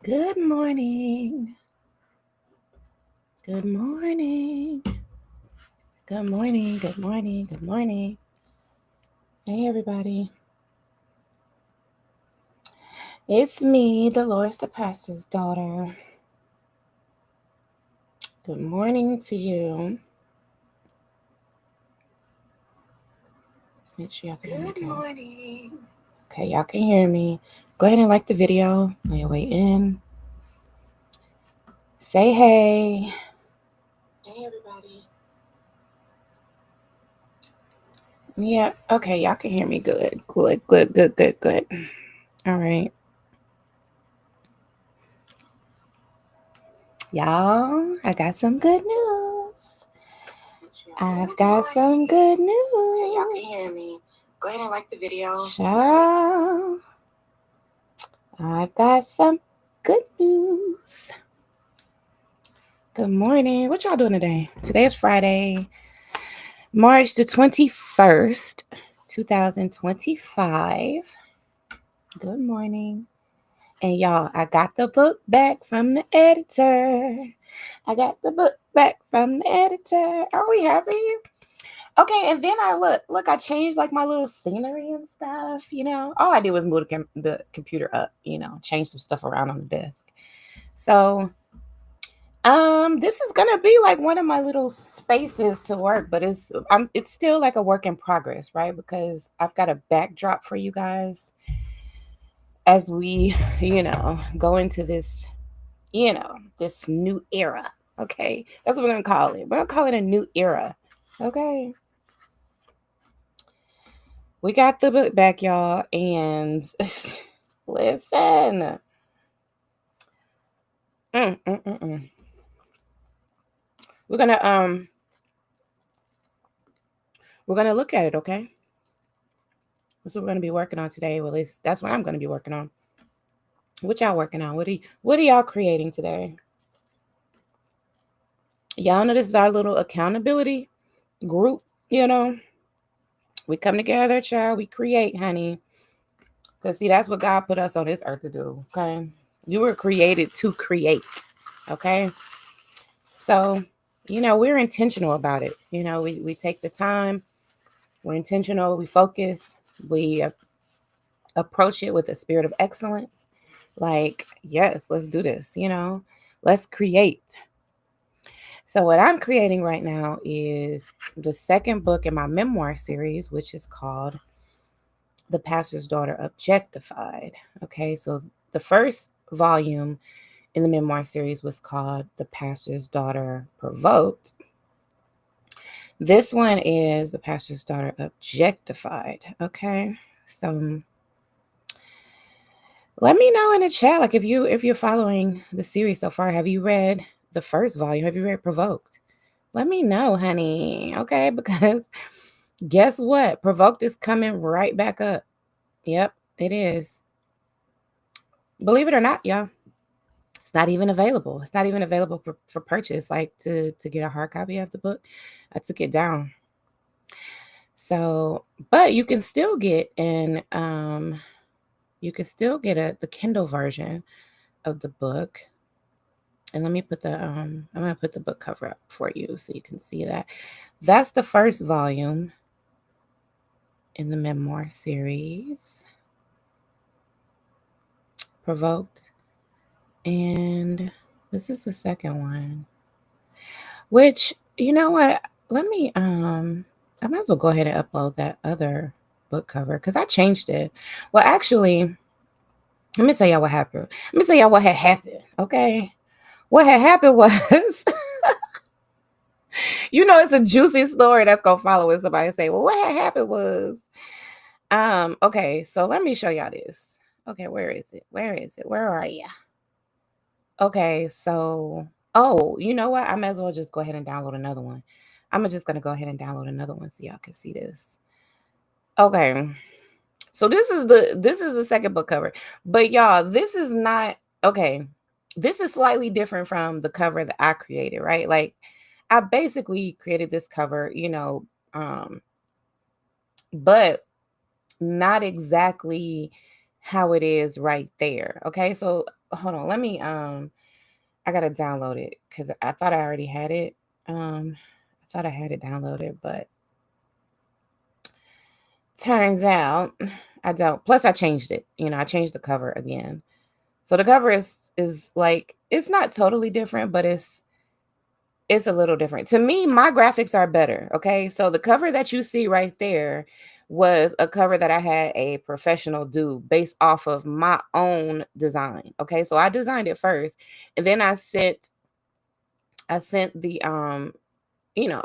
Good morning. Good morning. Good morning. Good morning. Good morning. Hey, everybody. It's me, Delores, the pastor's daughter. Good morning to you. Make sure y'all can hear me. Good morning. Okay, y'all can hear me. Go ahead and like the video on your way in. Say hey. Hey, everybody. Yeah, okay, y'all can hear me good. Good. All right. Y'all, I got some good news. I've got some good news. Y'all can hear me. Go ahead and like the video. Ciao. I've got some good news. Good morning. What y'all doing today? Today is Friday, March the 21st, 2025. Good morning. And y'all, I got the book back from the editor. Are we happy? Okay, and then I look, I changed like my little scenery and stuff, All I did was move the computer up, change some stuff around on the desk. So, this is gonna be like one of my little spaces to work, but it's still like a work in progress, right? Because I've got a backdrop for you guys as we, go into this, this new era. Okay, that's what we're gonna call it. We're gonna call it a new era. Okay. We got the book back, y'all, and listen. We're gonna look at it, okay? That's what we're gonna be working on today. Well, at least that's what I'm gonna be working on. What y'all working on? What are y'all creating today? Y'all know this is our little accountability group, We come together, child, we create, honey. Because see, that's what God put us on this earth to do. Okay. You were created to create. Okay. So, we're intentional about it. We take the time, we're intentional, we focus, we approach it with a spirit of excellence. Like, yes, let's do this, let's create. So, what I'm creating right now is the second book in my memoir series, which is called The Pastor's Daughter Objectified. Okay, so the first volume in the memoir series was called The Pastor's Daughter Provoked. This one is The Pastor's Daughter Objectified. Okay, so let me know in the chat, like if you're following the series so far. Have you read the first volume? Have you read Provoked? Let me know, honey. Okay, because guess what? Provoked is coming right back up. Yep, it is. Believe it or not, y'all. It's not even available. It's not even available for purchase, like to get a hard copy of the book. I took it down. So, but you can still get the Kindle version of the book. And let me put I'm gonna put the book cover up for you so you can see that. That's the first volume in the memoir series, Provoked. And this is the second one. Which, you know what? Let me I might as well go ahead and upload that other book cover because I changed it. Well, actually, let me tell y'all what happened. Let me tell y'all what had happened. Okay. What had happened was it's a juicy story that's gonna follow when somebody say, well, what had happened was okay, so let me show y'all this. Okay, where is it? Where are you? Okay, so you know what? I might as well just go ahead and download another one. I'm just gonna go ahead and download another one so y'all can see this. Okay. So this is the second book cover. But y'all, this is not okay. This is slightly different from the cover that I created, right? Like I basically created this cover, but not exactly how it is right there. Okay, so hold on, let me I gotta download it because I thought I already had it. I thought I had it downloaded, but turns out I don't. Plus I changed it. I changed the cover again. So the cover is like, it's not totally different, but it's a little different. To me, my graphics are better, okay? So the cover that you see right there was a cover that I had a professional do based off of my own design, okay? So I designed it first, and then I sent the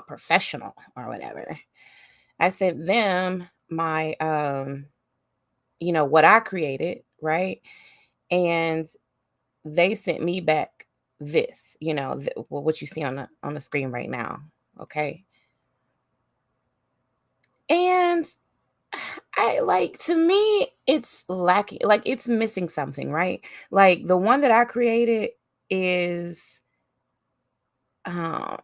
professional or whatever. I sent them my what I created, right? And they sent me back this, what you see on the screen right now, okay? And I like, to me, it's lacking, like it's missing something, right? Like the one that I created is um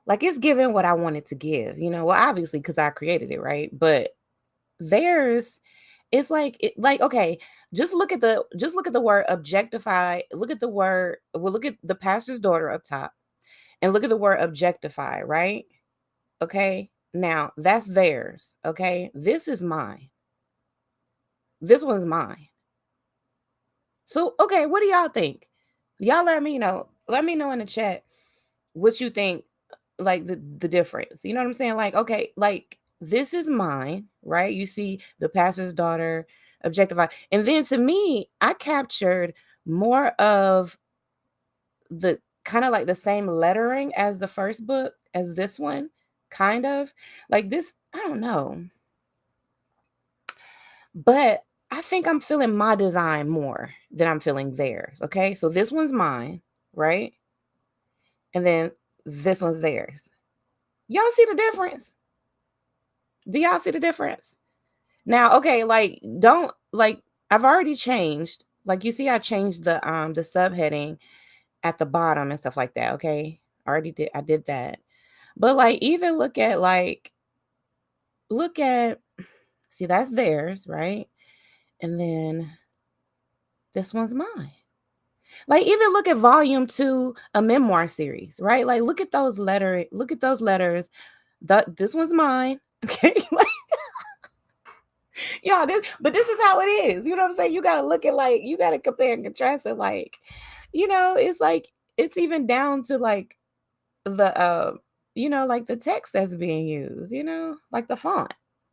like it's giving what I wanted to give, well, obviously because I created it, right? But theirs, it's like okay, just look at the word objectify, look at the word, well, look at the pastor's daughter up top, and look at the word objectify, right? Okay. Now that's theirs. Okay. This is mine. This one's mine. So, okay, what do y'all think? Y'all let me know. Let me know in the chat what you think, like the difference. You know what I'm saying? Like, okay, like this is mine, right? You see the pastor's daughter objectified. And then to me, I captured more of the kind of like the same lettering as the first book, as this one, kind of. Like this, I don't know. But I think I'm feeling my design more than I'm feeling theirs. Okay. So this one's mine, right? And then this one's theirs. Y'all see the difference? Do y'all see the difference? Now, okay, like don't like I've already changed. Like you see, I changed the subheading at the bottom and stuff like that. Okay. I did that. But like even look at see, that's theirs, right? And then this one's mine. Like even look at volume 2, a memoir series, right? Like look at those letters. This one's mine. Okay. Like, y'all, but this is how it is. You know what I'm saying? You gotta look at, like, you gotta compare and contrast it. Like, it's like it's even down to like the like the text that's being used, like the font.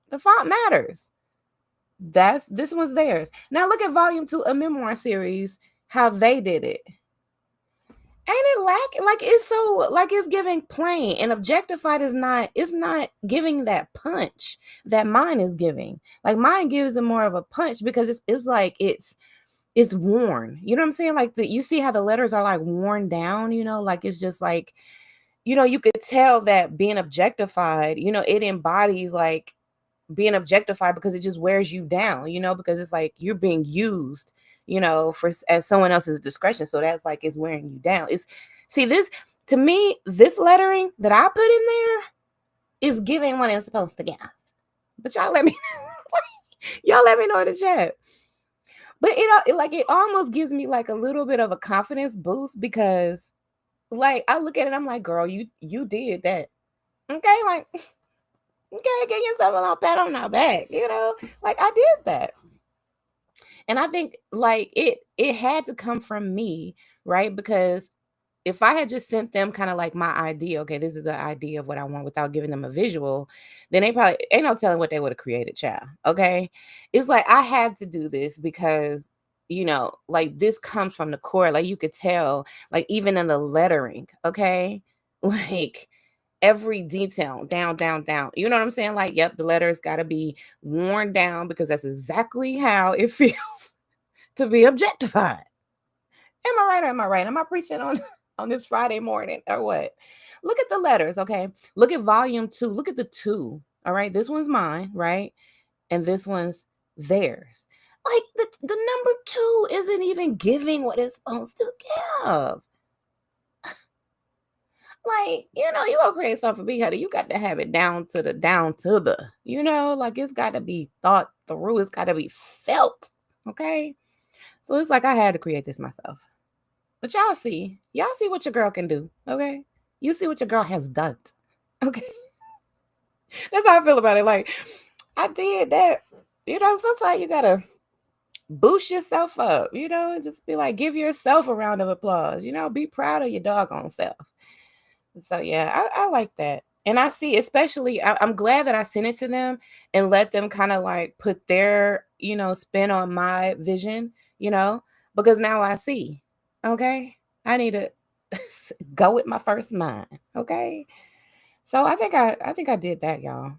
The font matters. This one's theirs. Now look at volume 2, a memoir series, how they did it. Ain't it like it's so, like it's giving plain, and objectified is not, it's not giving that punch that mine is giving. Like mine gives it more of a punch because it's like it's worn. You know what I'm saying? Like you see how the letters are like worn down, like it's just like, you could tell that being objectified, it embodies like being objectified because it just wears you down, because it's like you're being used, for as someone else's discretion. So that's like it's wearing you down. See this, to me, this lettering that I put in there is giving what it's supposed to give. But y'all let me y'all let me know in the chat. But it almost gives me like a little bit of a confidence boost because like I look at it, I'm like, girl, you did that. Okay, like okay, get yourself a little pat on our back, like I did that. And I think like it had to come from me, right? Because if I had just sent them kind of like my idea, okay, this is the idea of what I want without giving them a visual, then they probably ain't no telling what they would have created, child. Okay. It's like I had to do this because like this comes from the core. Like you could tell, like even in the lettering, okay, like every detail down, down, down. You know what I'm saying? Like, yep, the letters got to be worn down because that's exactly how it feels to be objectified. Am I right or am I right? Am I preaching on this Friday morning or what? Look at the letters, okay? Look at volume 2. Look at the 2. All right, this one's mine, right? And this one's theirs. Like the number 2 isn't even giving what it's supposed to give. Like, you gonna create something big headed, you got to have it down to the, like it's got to be thought through. It's got to be felt. Okay. So it's like I had to create this myself. But y'all see what your girl can do. Okay. You see what your girl has done. Okay. That's how I feel about it. Like, I did that. Sometimes you gotta boost yourself up, and just be like, give yourself a round of applause, be proud of your doggone self. So yeah, I like that. And I see, especially, I'm glad that I sent it to them and let them kind of like put their, spin on my vision, because now I see, okay, I need to go with my first mind. Okay. So I think I did that, y'all.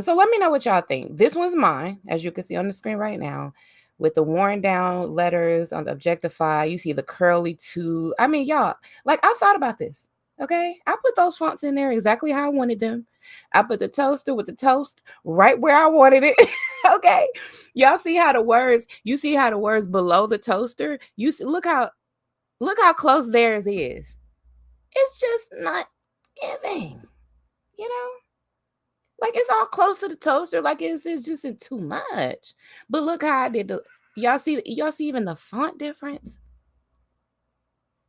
So let me know what y'all think. This one's mine, as you can see on the screen right now, with the worn down letters on the Objectify. You see the curly two. I mean, y'all, like I thought about this. Okay. I put those fonts in there exactly how I wanted them. I put the toaster with the toast right where I wanted it. Okay. Y'all see how you see how the words below the toaster, you see, look how close theirs is. It's just not giving, you know? Like it's all close to the toaster. Like it's just too much. But look how I did the y'all see even the font difference,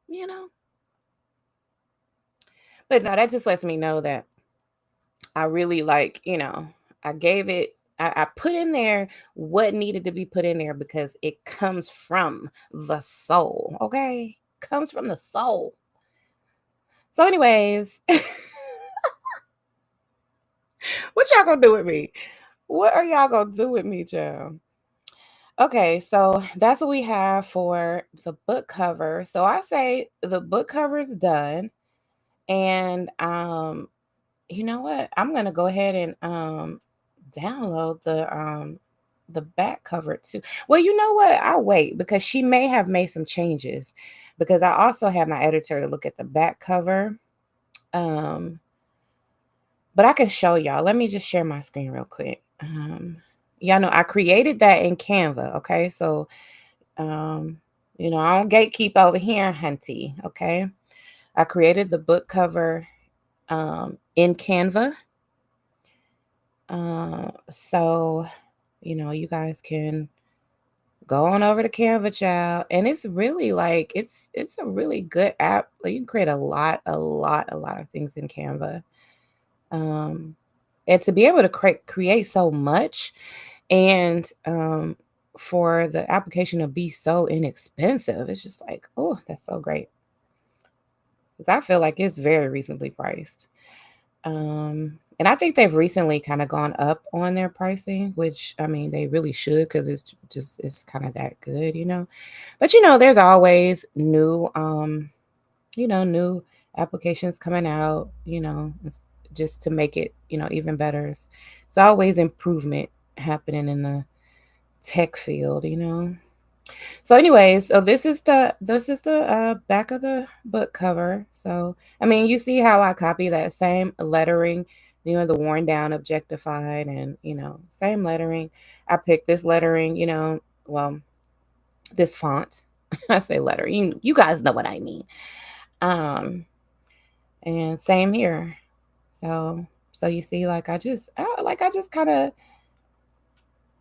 you know? But no, that just lets me know that I really I gave it I put in there what needed to be put in there because it comes from the soul. Okay? Comes from the soul. So, anyways, what y'all gonna do with me? What are y'all gonna do with me, child? Okay, so that's what we have for the book cover. So I say the book cover is done. And you know what? I'm gonna go ahead and download the back cover too. Well, you know what? I'll wait because she may have made some changes because I also have my editor to look at the back cover. Um, but I can show y'all. Let me just share my screen real quick. Y'all know I created that in Canva. Okay, so I don't gatekeep over here, hunty. Okay. I created the book cover in Canva. So, you guys can go on over to Canva, child. And it's really like it's a really good app. Like, you can create a lot of things in Canva. Um, and to be able to create so much and for the application to be so inexpensive, it's just like, oh, that's so great. Because I feel like it's very reasonably priced. And I think they've recently kind of gone up on their pricing, which I mean they really should because it's kind of that good. But there's always new applications coming out, just to make it, even better. It's always improvement happening in the tech field. So anyways, so this is the back of the book cover. So I mean, you see how I copy that same lettering, the worn down objectified and same lettering. I picked this lettering, well, this font. I say lettering. You guys know what I mean. Um and same here. So you see like I just kind of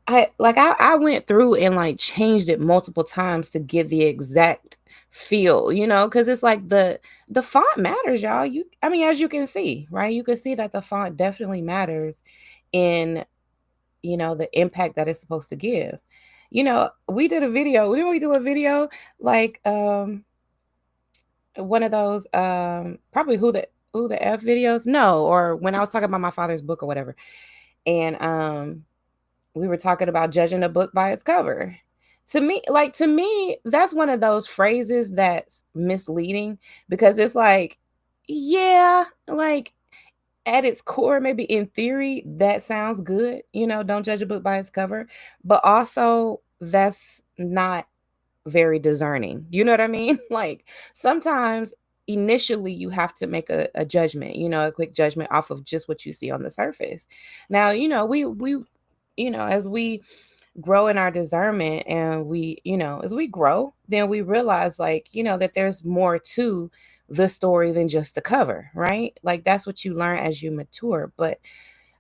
I went through and like changed it multiple times to get the exact feel, because it's like the font matters, y'all. I mean, as you can see, right? You can see that the font definitely matters in, the impact that it's supposed to give. We did a video. Didn't we do a video like one of those probably who the F videos? No, or when I was talking about my father's book or whatever. And we were talking about judging a book by its cover. To me, that's one of those phrases that's misleading because it's like, yeah, like at its core, maybe in theory, that sounds good, don't judge a book by its cover, but also that's not very discerning. You know what I mean? Like sometimes initially you have to make a judgment, a quick judgment off of just what you see on the surface. Now, we as we grow in our discernment and as we grow, then we realize like, that there's more to the story than just the cover, right? Like that's what you learn as you mature. But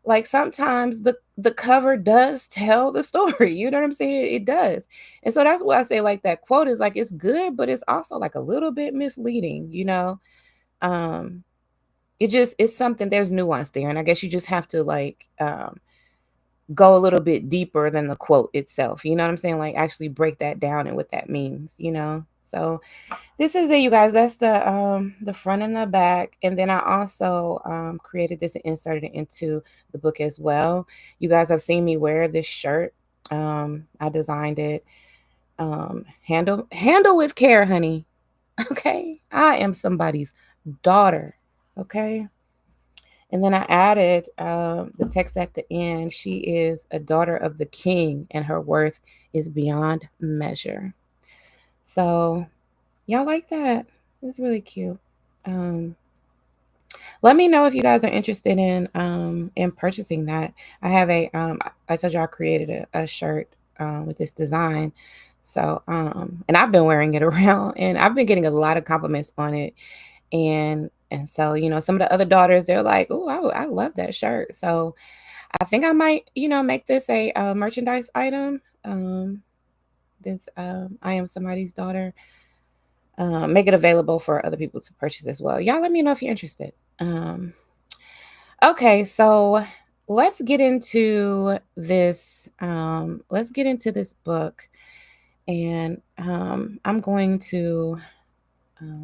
like sometimes the cover does tell the story. You know what I'm saying? It does. And so that's why I say like that quote is like it's good, but it's also like a little bit misleading, you know. Um it's something, there's nuance there. And I guess you just have to like go a little bit deeper than the quote itself. You know what I'm saying? Like actually break that down and what that means, you know. So this is it, you guys. That's the front and the back. And then I also created this and inserted it into the book as well. You guys have seen me wear this shirt. I designed it. Handle with care, honey. Okay. I am somebody's daughter. Okay. And then I added the text at the end. She is a daughter of the king, and her worth is beyond measure. So y'all like that? It's really cute. Um, Let me know if you guys are interested in purchasing that. I have I told you I created a shirt with this design. So and I've been wearing it around, and I've been getting a lot of compliments on it. And so, you know, some of the other daughters, they're like, "Oh, I love that shirt." So I think I might, you know, make this a merchandise item. This I am somebody's daughter. Make it available for other people to purchase as well. Y'all let me know if you're interested. Okay, so let's get into this. Let's get into this book, and I'm going to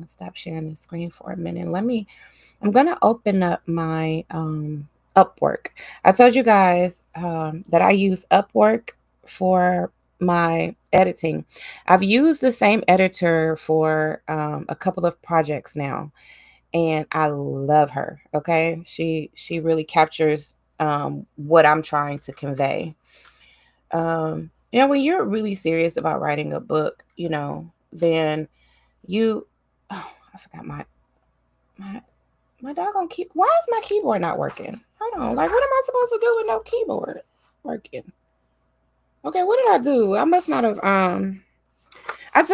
stop sharing the screen for a minute. I'm gonna open up my Upwork. I told you guys that I use Upwork for my editing. I've used the same editor for a couple of projects now, and I love her. Okay, she really captures what I'm trying to convey. You know, when you're really serious about writing a book, you know, then you oh, I forgot my my doggone key. Why is my keyboard not working? Hold on. Like, what am I supposed to do with no keyboard working? Okay, what did I do? I must not have.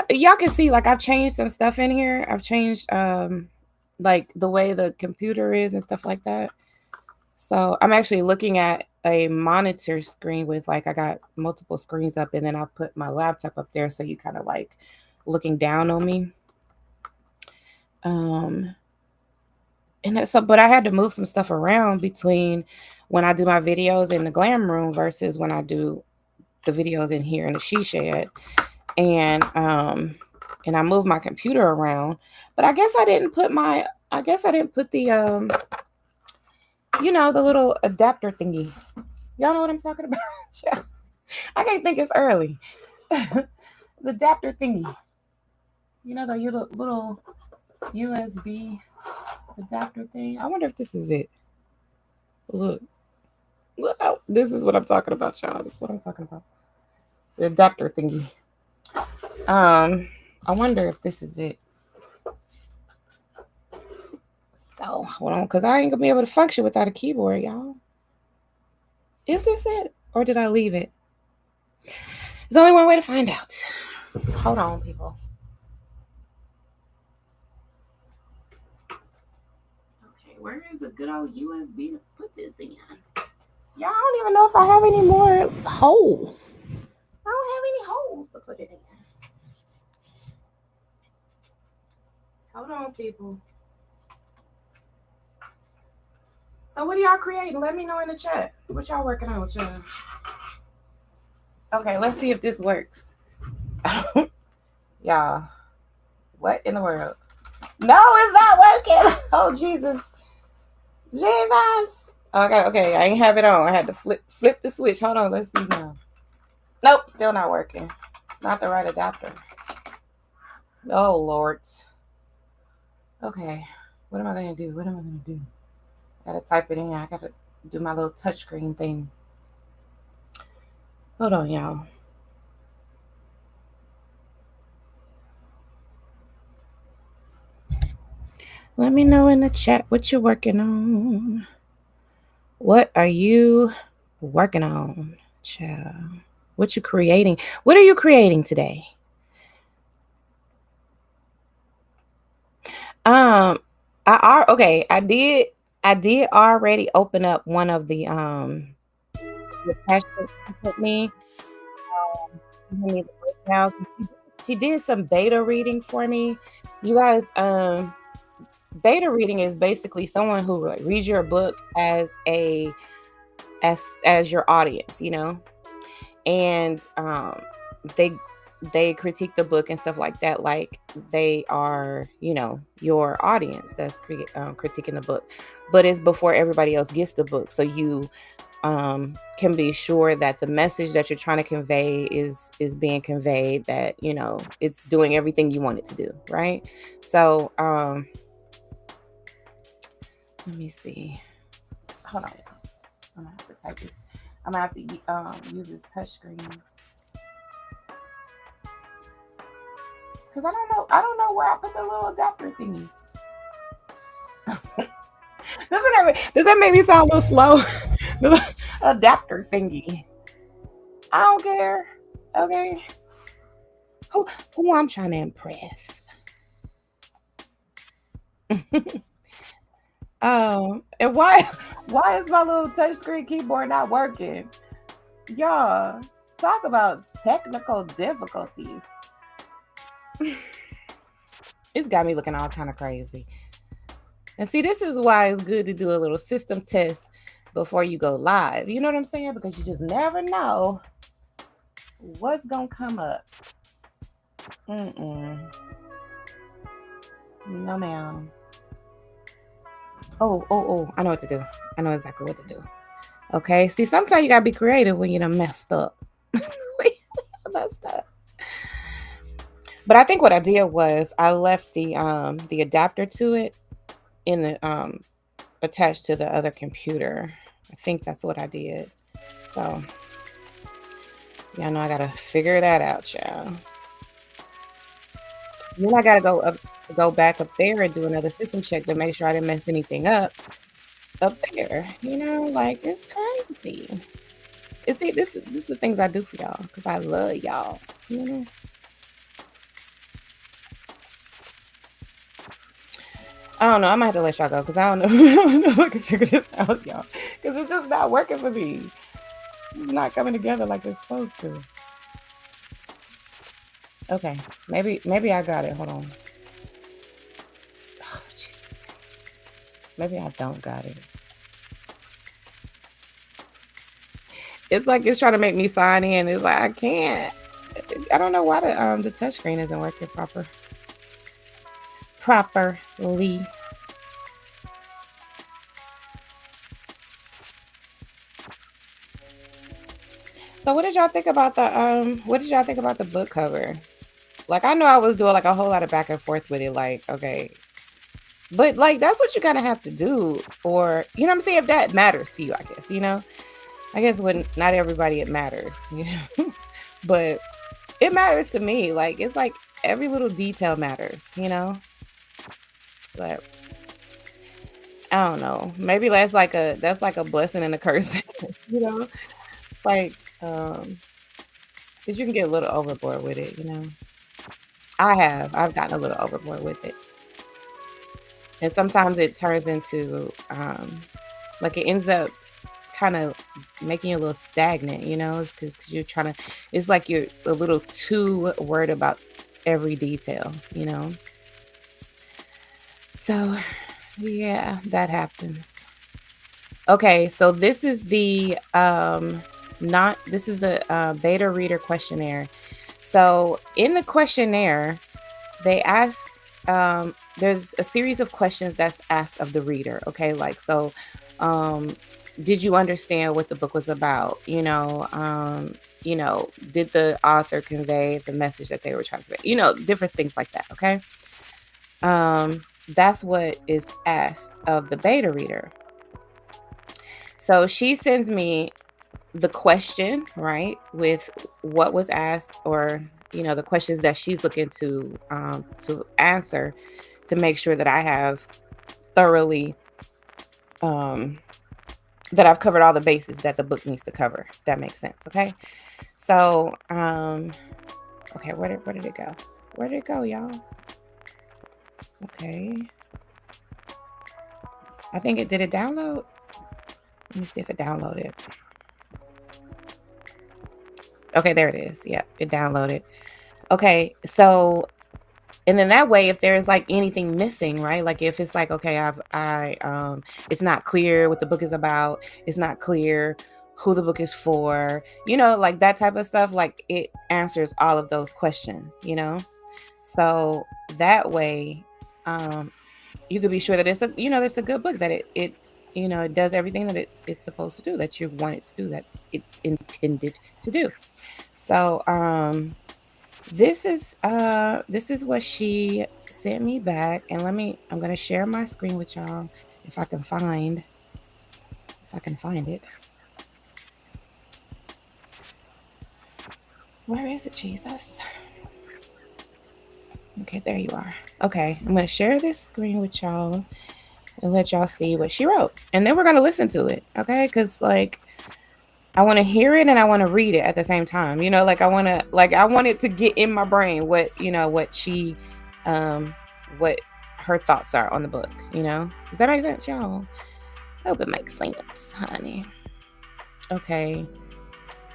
Y'all can see like I've changed some stuff in here. I've changed like the way the computer is and stuff like that. So I'm actually looking at a monitor screen with like I got multiple screens up, and then I put my laptop up there so you kind of like looking down on me. And so, but I had to move some stuff around between when I do my videos in the glam room versus when I do the videos in here in the she shed. And I moved my computer around, but I guess I didn't put the you know, the little adapter thingy. Y'all know what I'm talking about? I can't think, it's early. The adapter thingy. You know, the little USB adapter thing. I wonder if this is it. Look. Look, this is what I'm talking about, y'all. This is what I'm talking about. The adapter thingy. I wonder if this is it. So hold on, because I ain't gonna be able to function without a keyboard, y'all. Is this it? Or did I leave it? There's only one way to find out. Hold on, people. Okay, where is a good old USB to put this in? Y'all, I don't even know if I have any more holes. I don't have any holes to put it in. Hold on, people. So what are y'all creating? Let me know in the chat. What y'all working on with y'all? Okay, let's see if this works. Y'all, what in the world? No, it's not working. Oh, Jesus. Jesus. Okay, I ain't have it on. I had to flip the switch. Hold on, let's see now. Nope, still not working. It's not the right adapter. Oh, Lord. Okay, what am I going to do? What am I going to do? I got to type it in. I got to do my little touchscreen thing. Hold on, y'all. Let me know in the chat what you're working on. What are you working on, child? What you creating? What are you creating today? I I did already open up one of the attachments she sent me. She sent me the breakdowns, and she did some beta reading for me. You guys, beta reading is basically someone who like reads your book as as your audience, and they they critique the book and stuff like that, like they are, your audience that's critiquing the book, but it's before everybody else gets the book, so you can be sure that the message that you're trying to convey is being conveyed, that it's doing everything you want it to do, right? So let me see. Hold on. I'm gonna have to type it. I'm gonna have to use this touch screen because I don't know where I put the little adapter thingy. Does that make me sound a little slow? The adapter thingy. I don't care. Okay. Who I'm trying to impress. And why is my little touchscreen keyboard not working? Y'all, talk about technical difficulties. It's got me looking all kind of crazy. And see, this is why it's good to do a little system test before you go live. You know what I'm saying? Because you just never know what's gonna come up. No, ma'am. Oh, I know what to do. I know exactly what to do. Okay. See, sometimes you gotta be creative when you done messed up. Messed up. But I think what I did was I left the adapter to it in the attached to the other computer. I think that's what I did. So yeah, I know I gotta figure that out, y'all. Then I gotta go back up there and do another system check to make sure I didn't mess anything up there. Like it's crazy. And see, this is the things I do for y'all because I love y'all. I don't know. I might have to let y'all go because I don't know. I don't know if I can figure this out, y'all. Because it's just not working for me. It's not coming together like it's supposed to. Okay, maybe I got it. Hold on. Oh, jeez. Maybe I don't got it. It's like it's trying to make me sign in. It's like I can't. I don't know why the touchscreen isn't working properly. So what did y'all think about the book cover? Like I know I was doing like a whole lot of back and forth with it, like, okay. But like that's what you kind of have to do, or what I'm saying, if that matters to you, I guess, I guess when not everybody it matters, but it matters to me. Like it's like every little detail matters, but I don't know. Maybe that's like a blessing and a curse, like because you can get a little overboard with it, I've gotten a little overboard with it, and sometimes it turns into like it ends up kind of making you a little stagnant, it's because you're trying to, it's like you're a little too worried about every detail, so yeah, that happens. Okay, so this is the beta reader questionnaire. So in the questionnaire, they ask there's a series of questions that's asked of the reader. Okay, like so did you understand what the book was about? Did the author convey the message that they were trying to convey? Different things like that. Okay. That's what is asked of the beta reader. So she sends me the question, right, with what was asked, or the questions that she's looking to answer, to make sure that I have thoroughly that I've covered all the bases that the book needs to cover. If that makes sense. Okay. So okay, where did it go? Where did it go, y'all? Okay. I think it did it download. Let me see if it downloaded. Okay, there it is. Yeah, it downloaded. Okay, so and then that way, if there's like anything missing, right? Like if it's like, okay, it's not clear what the book is about. It's not clear who the book is for, like that type of stuff. Like it answers all of those questions, So that way, you could be sure that it's a good book, that it does everything that it's supposed to do, that you want it to do, that it's intended to do. So, this is what she sent me back, and I'm gonna share my screen with y'all if I can find it. Where is it, Jesus? Okay, there you are. Okay, I'm gonna share this screen with y'all and let y'all see what she wrote, and then we're gonna listen to it, okay? Because like I want to hear it and I want to read it at the same time. Like I want it to get in my brain what she, what her thoughts are on the book. Does that make sense, y'all? I hope it makes sense, honey. Okay.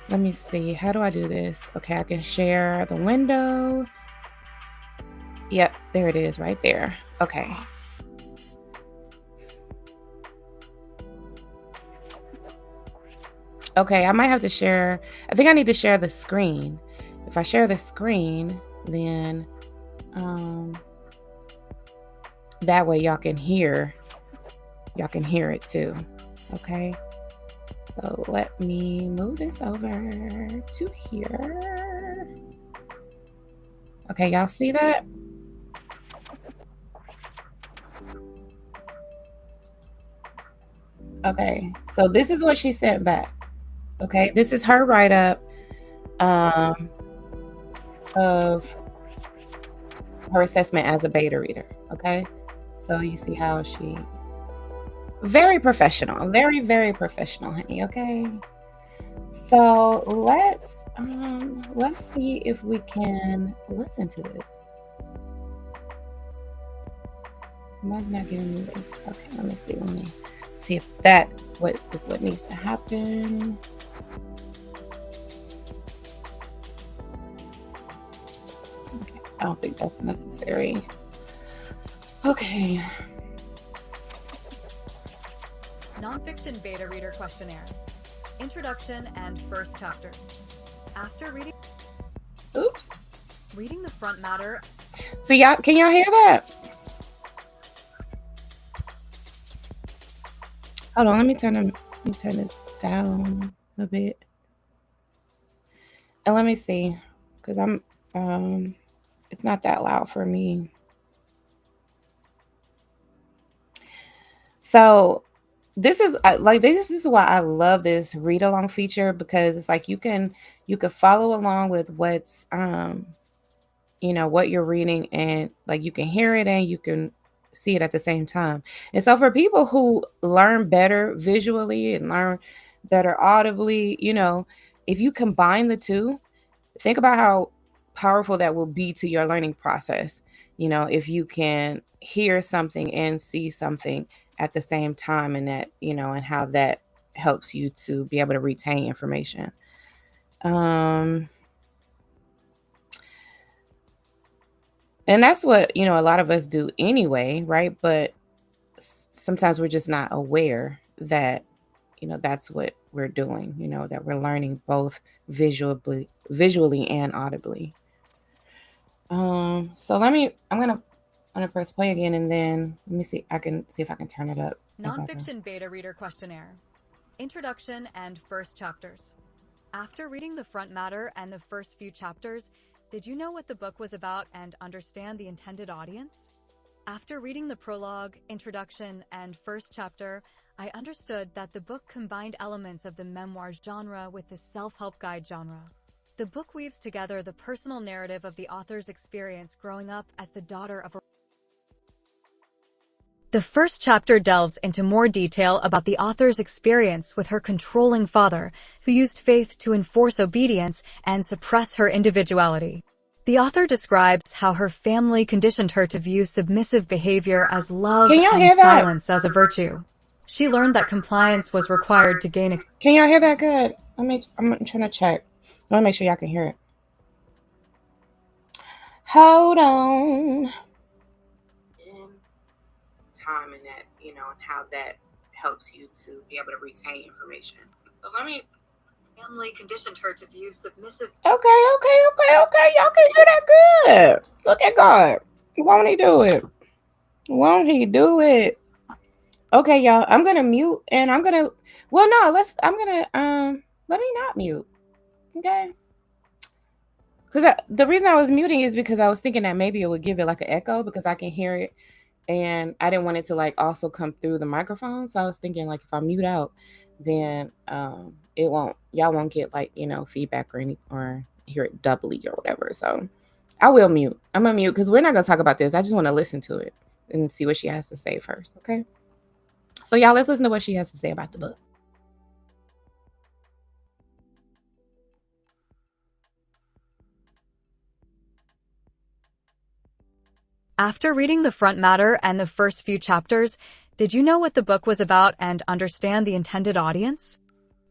Let me see. How do I do this? Okay, I can share the window. Yep, there it is right there. Okay. Okay, I might have to share. I think I need to share the screen. If I share the screen, then that way y'all can hear it too. Okay. So let me move this over to here. Okay, y'all see that? Okay, so this is what she sent back. Okay, this is her write-up of her assessment as a beta reader. Okay, so you see how she very professional, very, very professional, honey. Okay, so let's see if we can listen to this. Why is not giving me this? Okay, let me see if that what needs to happen. Okay, I don't think that's necessary. Okay. Nonfiction beta reader questionnaire. Introduction and first chapters. After reading the front matter. So can y'all hear that? Hold on, let me turn it down a bit. And let me see, because I'm it's not that loud for me. So this is why I love this read along feature, because it's like you can follow along with what's what you're reading, and like you can hear it and you can see it at the same time. And so for people who learn better visually and learn better audibly, if you combine the two, think about how powerful that will be to your learning process. If you can hear something and see something at the same time, and that, and how that helps you to be able to retain information. And that's what, a lot of us do anyway, right? But sometimes we're just not aware that, that's what we're doing, that we're learning both visually and audibly. So I'm gonna press play again, and then let me see. I can see if I can turn it up. Nonfiction beta reader questionnaire. Introduction and first chapters. After reading the front matter and the first few chapters, did you know what the book was about and understand the intended audience? After reading the prologue, introduction, and first chapter, I understood that the book combined elements of the memoir genre with the self-help guide genre. The book weaves together the personal narrative of the author's experience growing up as the daughter of a... The first chapter delves into more detail about the author's experience with her controlling father, who used faith to enforce obedience and suppress her individuality. The author describes how her family conditioned her to view submissive behavior as love Can y'all and hear that? silence as a virtue. She learned that compliance was required to gain acceptance. Can y'all hear that good? I'm trying to check. I want to make sure y'all can hear it. Hold on. Time and that, and how that helps you to be able to retain information. So Family conditioned her to view submissive. Okay. Y'all can hear that good. Look at God. Won't he do it? Won't he do it? Okay, y'all. I'm gonna mute and I'm gonna. Well, no. Let me not mute. Okay. Because the reason I was muting is because I was thinking that maybe it would give it like an echo because I can hear it, and I didn't want it to like also come through the microphone. So I was thinking like if I mute out, then y'all won't get like feedback or hear it doubly or whatever. So I will mute. I'm gonna mute because we're not gonna talk about this. I just want to listen to it and see what she has to say first. Okay. So y'all, let's listen to what she has to say about the book. After reading the front matter and the first few chapters, did you know what the book was about and understand the intended audience?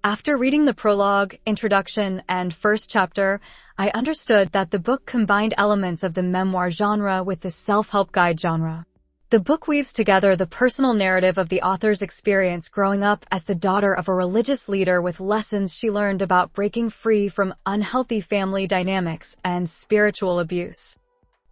After reading the prologue, introduction, and first chapter, I understood that the book combined elements of the memoir genre with the self-help guide genre. The book weaves together the personal narrative of the author's experience growing up as the daughter of a religious leader with lessons she learned about breaking free from unhealthy family dynamics and spiritual abuse.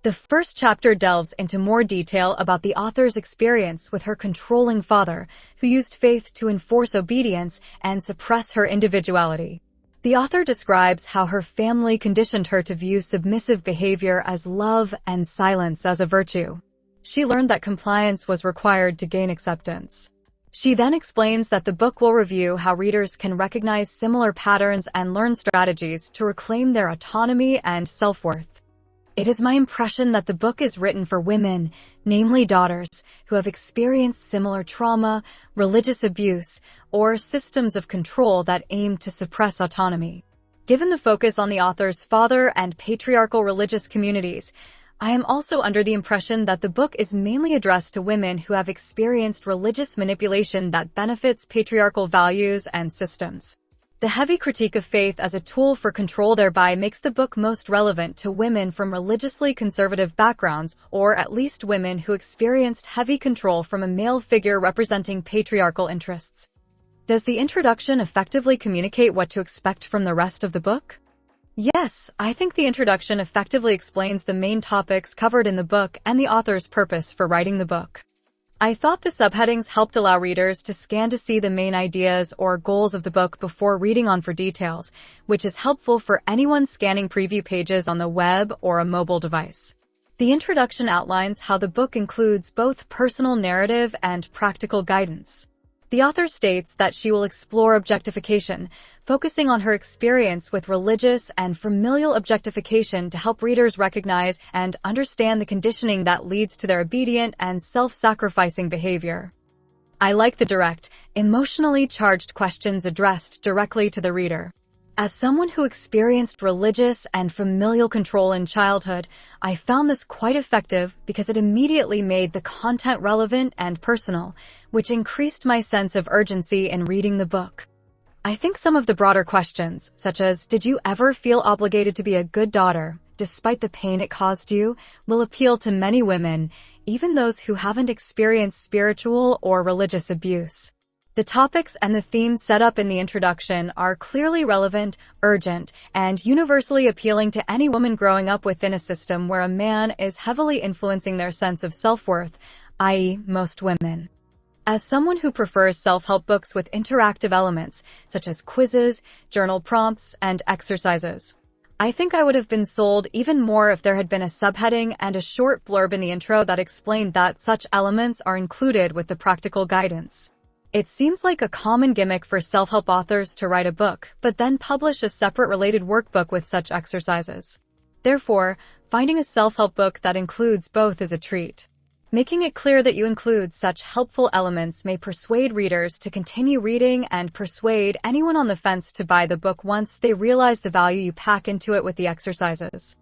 The first chapter delves into more detail about the author's experience with her controlling father, who used faith to enforce obedience and suppress her individuality. The author describes how her family conditioned her to view submissive behavior as love and silence as a virtue. She learned that compliance was required to gain acceptance. She then explains that the book will review how readers can recognize similar patterns and learn strategies to reclaim their autonomy and self-worth. It is my impression that the book is written for women, namely daughters, who have experienced similar trauma, religious abuse, or systems of control that aim to suppress autonomy. Given the focus on the author's father and patriarchal religious communities, I am also under the impression that the book is mainly addressed to women who have experienced religious manipulation that benefits patriarchal values and systems. The heavy critique of faith as a tool for control thereby makes the book most relevant to women from religiously conservative backgrounds, or at least women who experienced heavy control from a male figure representing patriarchal interests. Does the introduction effectively communicate what to expect from the rest of the book? Yes, I think the introduction effectively explains the main topics covered in the book and the author's purpose for writing the book. I thought the subheadings helped allow readers to scan to see the main ideas or goals of the book before reading on for details, which is helpful for anyone scanning preview pages on the web or a mobile device. The introduction outlines how the book includes both personal narrative and practical guidance. The author states that she will explore objectification, focusing on her experience with religious and familial objectification to help readers recognize and understand the conditioning that leads to their obedient and self-sacrificing behavior. I like the direct, emotionally charged questions addressed directly to the reader. As someone who experienced religious and familial control in childhood, I found this quite effective because it immediately made the content relevant and personal, which increased my sense of urgency in reading the book. I think some of the broader questions, such as, did you ever feel obligated to be a good daughter, despite the pain it caused you, will appeal to many women, even those who haven't experienced spiritual or religious abuse. The topics and the themes set up in the introduction are clearly relevant, urgent, and universally appealing to any woman growing up within a system where a man is heavily influencing their sense of self-worth, i.e., most women. As someone who prefers self-help books with interactive elements, such as quizzes, journal prompts, and exercises, I think I would have been sold even more if there had been a subheading and a short blurb in the intro that explained that such elements are included with the practical guidance. It seems like a common gimmick for self-help authors to write a book, but then publish a separate related workbook with such exercises. Therefore, finding a self-help book that includes both is a treat. Making it clear that you include such helpful elements may persuade readers to continue reading and persuade anyone on the fence to buy the book once they realize the value you pack into it with the exercises.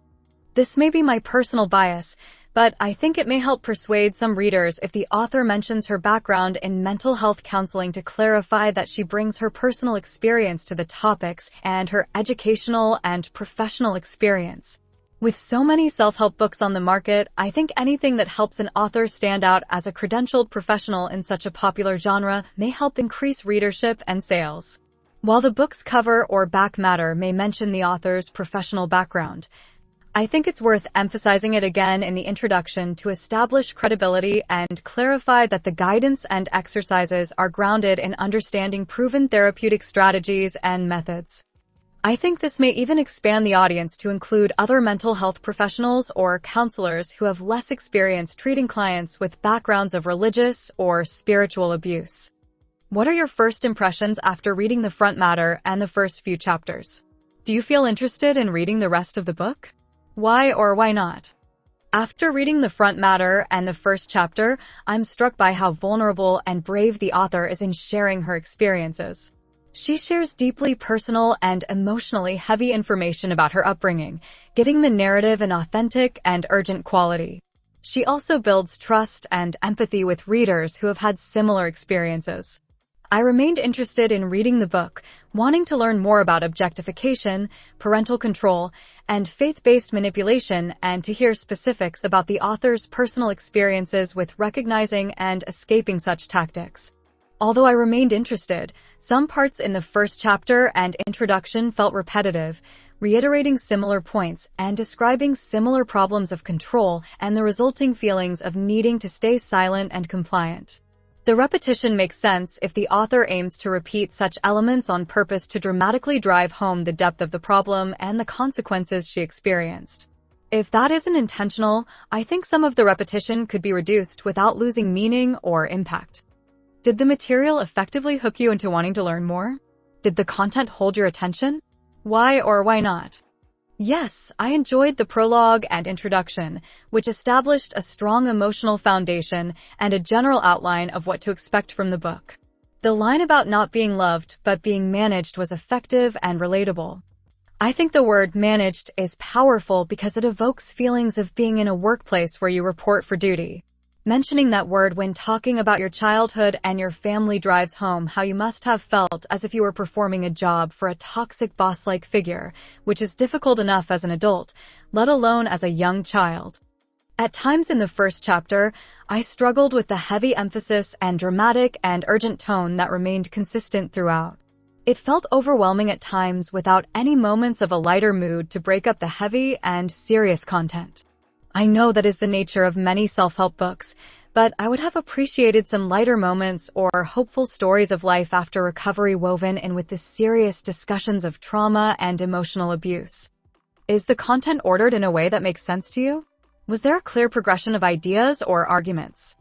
This may be my personal bias, but I think it may help persuade some readers if the author mentions her background in mental health counseling to clarify that she brings her personal experience to the topics and her educational and professional experience. With so many self-help books on the market, I think anything that helps an author stand out as a credentialed professional in such a popular genre may help increase readership and sales. While the book's cover or back matter may mention the author's professional background, I think it's worth emphasizing it again in the introduction to establish credibility and clarify that the guidance and exercises are grounded in understanding proven therapeutic strategies and methods. I think this may even expand the audience to include other mental health professionals or counselors who have less experience treating clients with backgrounds of religious or spiritual abuse. What are your first impressions after reading the front matter and the first few chapters? Do you feel interested in reading the rest of the book? Why or why not? After reading the front matter and the first chapter, I'm struck by how vulnerable and brave the author is in sharing her experiences. She shares deeply personal and emotionally heavy information about her upbringing, giving the narrative an authentic and urgent quality. She also builds trust and empathy with readers who have had similar experiences. I remained interested in reading the book, wanting to learn more about objectification, parental control, and faith-based manipulation, and to hear specifics about the author's personal experiences with recognizing and escaping such tactics. Although I remained interested, some parts in the first chapter and introduction felt repetitive, reiterating similar points and describing similar problems of control and the resulting feelings of needing to stay silent and compliant. The repetition makes sense if the author aims to repeat such elements on purpose to dramatically drive home the depth of the problem and the consequences she experienced. If that isn't intentional, I think some of the repetition could be reduced without losing meaning or impact. Did the material effectively hook you into wanting to learn more? Did the content hold your attention? Why or why not? Yes, I enjoyed the prologue and introduction, which established a strong emotional foundation and a general outline of what to expect from the book. The line about not being loved but being managed was effective and relatable. I think the word managed is powerful because it evokes feelings of being in a workplace where you report for duty. Mentioning that word when talking about your childhood and your family drives home how you must have felt as if you were performing a job for a toxic boss-like figure, which is difficult enough as an adult, let alone as a young child. At times in the first chapter, I struggled with the heavy emphasis and dramatic and urgent tone that remained consistent throughout. It felt overwhelming at times without any moments of a lighter mood to break up the heavy and serious content. I know that is the nature of many self-help books, but I would have appreciated some lighter moments or hopeful stories of life after recovery woven in with the serious discussions of trauma and emotional abuse. Is the content ordered in a way that makes sense to you? Was there a clear progression of ideas or arguments?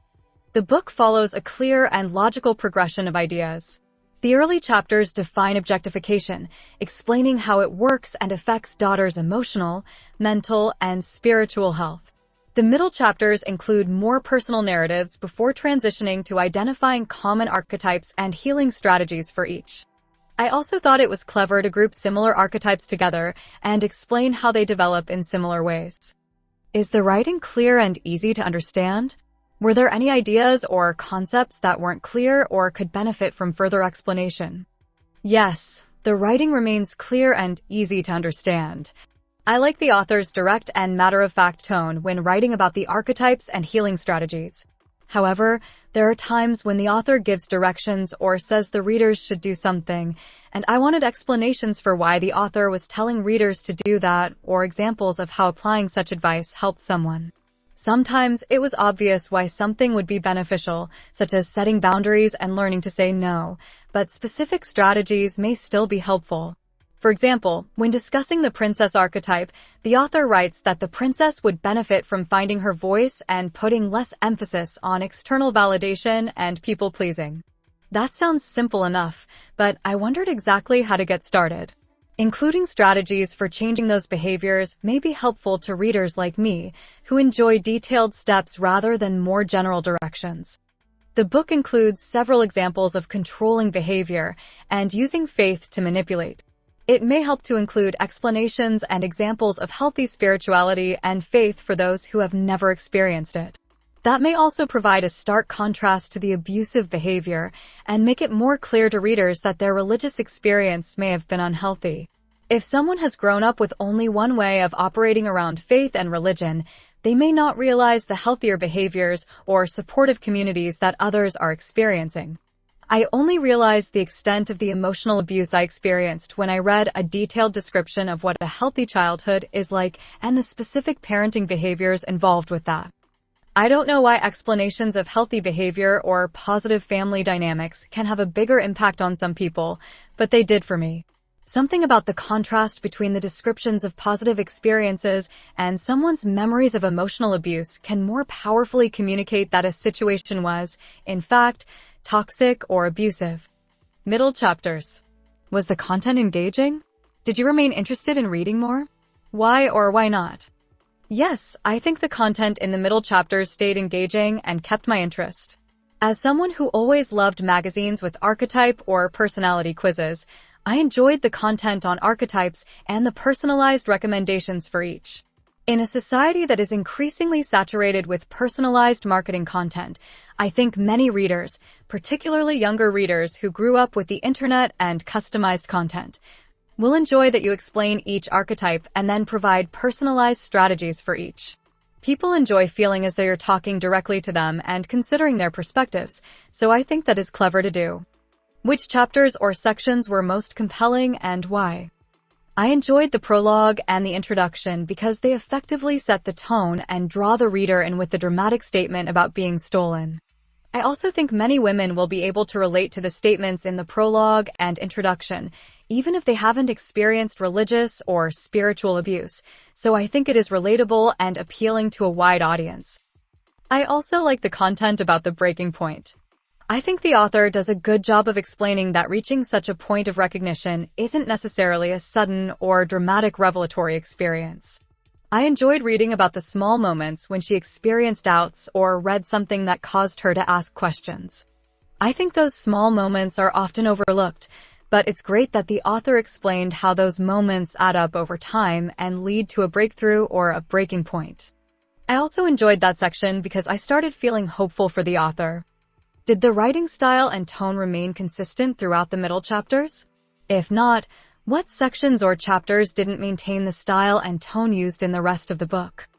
The book follows a clear and logical progression of ideas. The early chapters define objectification, explaining how it works and affects daughters' emotional, mental, and spiritual health. The middle chapters include more personal narratives before transitioning to identifying common archetypes and healing strategies for each. I also thought it was clever to group similar archetypes together and explain how they develop in similar ways. Is the writing clear and easy to understand? Were there any ideas or concepts that weren't clear or could benefit from further explanation? Yes, the writing remains clear and easy to understand. I like the author's direct and matter-of-fact tone when writing about the archetypes and healing strategies. However, there are times when the author gives directions or says the readers should do something, and I wanted explanations for why the author was telling readers to do that or examples of how applying such advice helped someone. Sometimes it was obvious why something would be beneficial, such as setting boundaries and learning to say no, but specific strategies may still be helpful. For example, when discussing the princess archetype, the author writes that the princess would benefit from finding her voice and putting less emphasis on external validation and people-pleasing. That sounds simple enough, but I wondered exactly how to get started. Including strategies for changing those behaviors may be helpful to readers like me, who enjoy detailed steps rather than more general directions. The book includes several examples of controlling behavior and using faith to manipulate. It may help to include explanations and examples of healthy spirituality and faith for those who have never experienced it. That may also provide a stark contrast to the abusive behavior and make it more clear to readers that their religious experience may have been unhealthy. If someone has grown up with only one way of operating around faith and religion, they may not realize the healthier behaviors or supportive communities that others are experiencing. I only realized the extent of the emotional abuse I experienced when I read a detailed description of what a healthy childhood is like and the specific parenting behaviors involved with that. I don't know why explanations of healthy behavior or positive family dynamics can have a bigger impact on some people, but they did for me. Something about the contrast between the descriptions of positive experiences and someone's memories of emotional abuse can more powerfully communicate that a situation was, in fact, toxic or abusive. Middle chapters. Was the content engaging? Did you remain interested in reading more? Why or why not? Yes, I think the content in the middle chapters stayed engaging and kept my interest. As someone who always loved magazines with archetype or personality quizzes, I enjoyed the content on archetypes and the personalized recommendations for each. In a society that is increasingly saturated with personalized marketing content, I think many readers, particularly younger readers who grew up with the internet and customized content, will enjoy that you explain each archetype and then provide personalized strategies for each. People enjoy feeling as though you're talking directly to them and considering their perspectives, so I think that is clever to do. Which chapters or sections were most compelling and why? I enjoyed the prologue and the introduction because they effectively set the tone and draw the reader in with the dramatic statement about being stolen. I also think many women will be able to relate to the statements in the prologue and introduction, even if they haven't experienced religious or spiritual abuse, so I think it is relatable and appealing to a wide audience. I also like the content about the breaking point. I think the author does a good job of explaining that reaching such a point of recognition isn't necessarily a sudden or dramatic revelatory experience. I enjoyed reading about the small moments when she experienced doubts or read something that caused her to ask questions. I think those small moments are often overlooked, but it's great that the author explained how those moments add up over time and lead to a breakthrough or a breaking point. I also enjoyed that section because I started feeling hopeful for the author. Did the writing style and tone remain consistent throughout the middle chapters? If not, what sections or chapters didn't maintain the style and tone used in the rest of the book?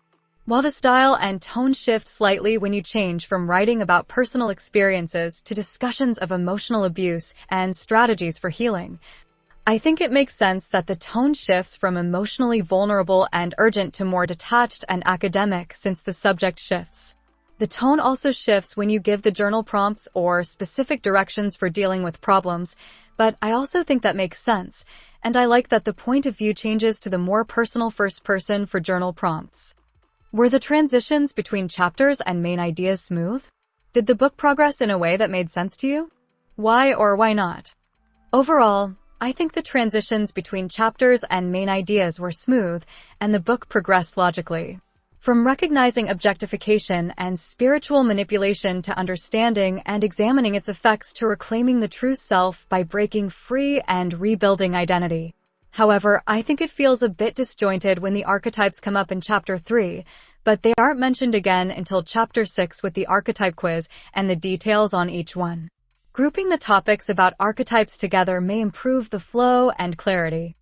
While the style and tone shift slightly when you change from writing about personal experiences to discussions of emotional abuse and strategies for healing, I think it makes sense that the tone shifts from emotionally vulnerable and urgent to more detached and academic since the subject shifts. The tone also shifts when you give the journal prompts or specific directions for dealing with problems, but I also think that makes sense, and I like that the point of view changes to the more personal first person for journal prompts. Were the transitions between chapters and main ideas smooth? Did the book progress in a way that made sense to you? Why or why not? Overall, I think the transitions between chapters and main ideas were smooth, and the book progressed logically. From recognizing objectification and spiritual manipulation to understanding and examining its effects to reclaiming the true self by breaking free and rebuilding identity. However, I think it feels a bit disjointed when the archetypes come up in Chapter 3, but they aren't mentioned again until Chapter 6 with the archetype quiz and the details on each one. Grouping the topics about archetypes together may improve the flow and clarity.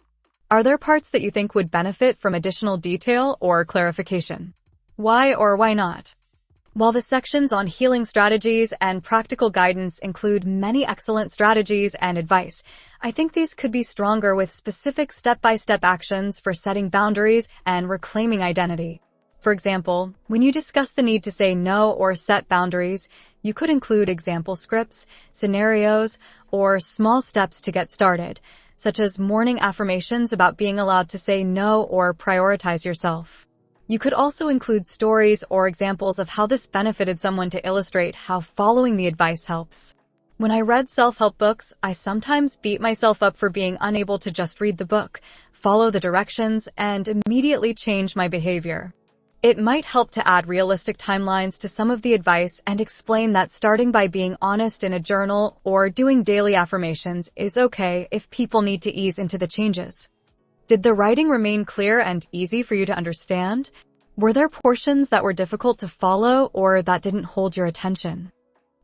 Are there parts that you think would benefit from additional detail or clarification? Why or why not? While the sections on healing strategies and practical guidance include many excellent strategies and advice, I think these could be stronger with specific step-by-step actions for setting boundaries and reclaiming identity. For example, when you discuss the need to say no or set boundaries, you could include example scripts, scenarios, or small steps to get started, such as morning affirmations about being allowed to say no or prioritize yourself. You could also include stories or examples of how this benefited someone to illustrate how following the advice helps. When I read self-help books, I sometimes beat myself up for being unable to just read the book, follow the directions, and immediately change my behavior. It might help to add realistic timelines to some of the advice and explain that starting by being honest in a journal or doing daily affirmations is okay if people need to ease into the changes. Did the writing remain clear and easy for you to understand? Were there portions that were difficult to follow or that didn't hold your attention?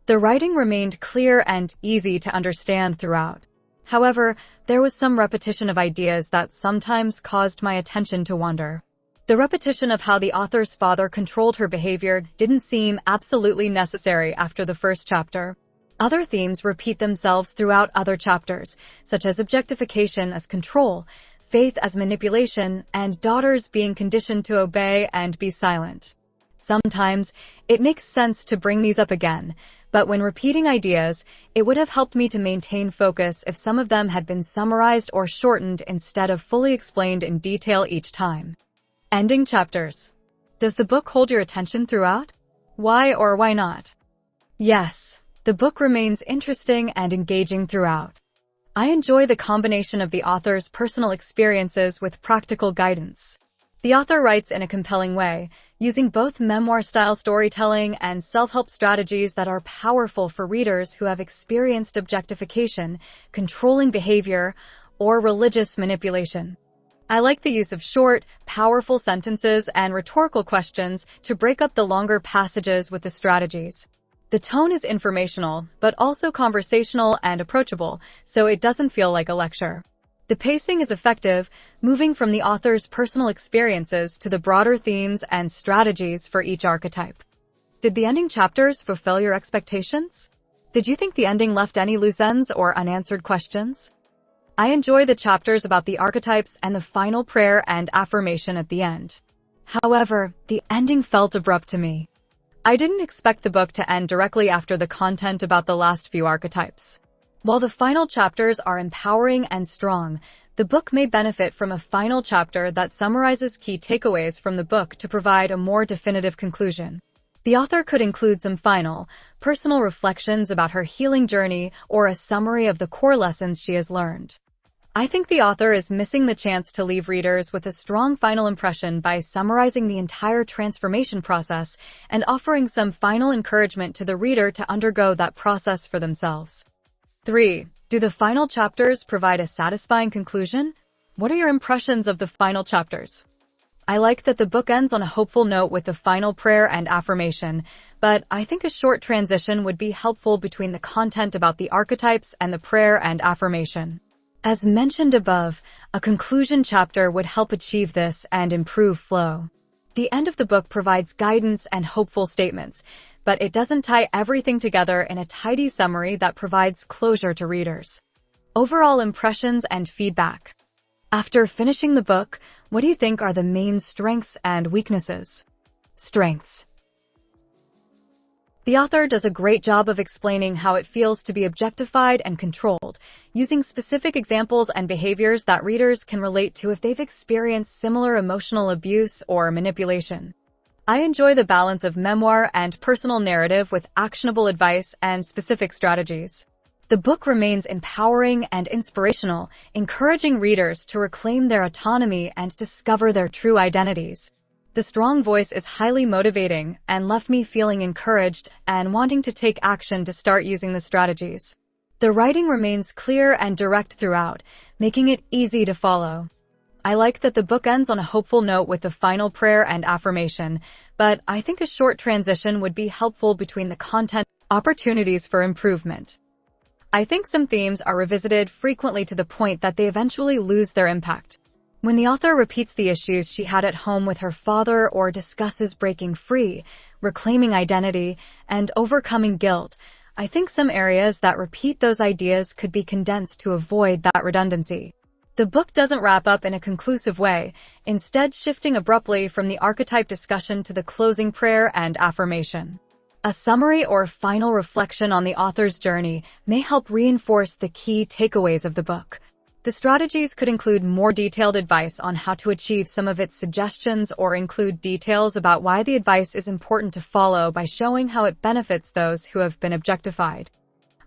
The writing remained clear and easy to understand throughout. However, there was some repetition of ideas that sometimes caused my attention to wander. The repetition of how the author's father controlled her behavior didn't seem absolutely necessary after the first chapter. Other themes repeat themselves throughout other chapters, such as objectification as control, faith as manipulation, and daughters being conditioned to obey and be silent. Sometimes, it makes sense to bring these up again, but when repeating ideas, it would have helped me to maintain focus if some of them had been summarized or shortened instead of fully explained in detail each time. Ending chapters. Does the book hold your attention throughout? Why or why not? Yes, the book remains interesting and engaging throughout. I enjoy the combination of the author's personal experiences with practical guidance. The author writes in a compelling way, using both memoir-style storytelling and self-help strategies that are powerful for readers who have experienced objectification, controlling behavior, or religious manipulation. I like the use of short, powerful sentences and rhetorical questions to break up the longer passages with the strategies. The tone is informational, but also conversational and approachable, so it doesn't feel like a lecture. The pacing is effective, moving from the author's personal experiences to the broader themes and strategies for each archetype. Did the ending chapters fulfill your expectations? Did you think the ending left any loose ends or unanswered questions? I enjoy the chapters about the archetypes and the final prayer and affirmation at the end. However, the ending felt abrupt to me. I didn't expect the book to end directly after the content about the last few archetypes. While the final chapters are empowering and strong, the book may benefit from a final chapter that summarizes key takeaways from the book to provide a more definitive conclusion. The author could include some final, personal reflections about her healing journey or a summary of the core lessons she has learned. I think the author is missing the chance to leave readers with a strong final impression by summarizing the entire transformation process and offering some final encouragement to the reader to undergo that process for themselves. 3. Do the final chapters provide a satisfying conclusion? What are your impressions of the final chapters? I like that the book ends on a hopeful note with the final prayer and affirmation, but I think a short transition would be helpful between the content about the archetypes and the prayer and affirmation. As mentioned above, a conclusion chapter would help achieve this and improve flow. The end of the book provides guidance and hopeful statements, but it doesn't tie everything together in a tidy summary that provides closure to readers. Overall impressions and feedback. After finishing the book, what do you think are the main strengths and weaknesses? Strengths. The author does a great job of explaining how it feels to be objectified and controlled, using specific examples and behaviors that readers can relate to if they've experienced similar emotional abuse or manipulation. I enjoy the balance of memoir and personal narrative with actionable advice and specific strategies. The book remains empowering and inspirational, encouraging readers to reclaim their autonomy and discover their true identities. The strong voice is highly motivating and left me feeling encouraged and wanting to take action to start using the strategies. The writing remains clear and direct throughout, making it easy to follow. I like that the book ends on a hopeful note with the final prayer and affirmation, but I think a short transition would be helpful between the content opportunities for improvement. I think some themes are revisited frequently to the point that they eventually lose their impact. When the author repeats the issues she had at home with her father or discusses breaking free, reclaiming identity, and overcoming guilt, I think some areas that repeat those ideas could be condensed to avoid that redundancy. The book doesn't wrap up in a conclusive way, instead shifting abruptly from the archetype discussion to the closing prayer and affirmation. A summary or final reflection on the author's journey may help reinforce the key takeaways of the book. The strategies could include more detailed advice on how to achieve some of its suggestions or include details about why the advice is important to follow by showing how it benefits those who have been objectified.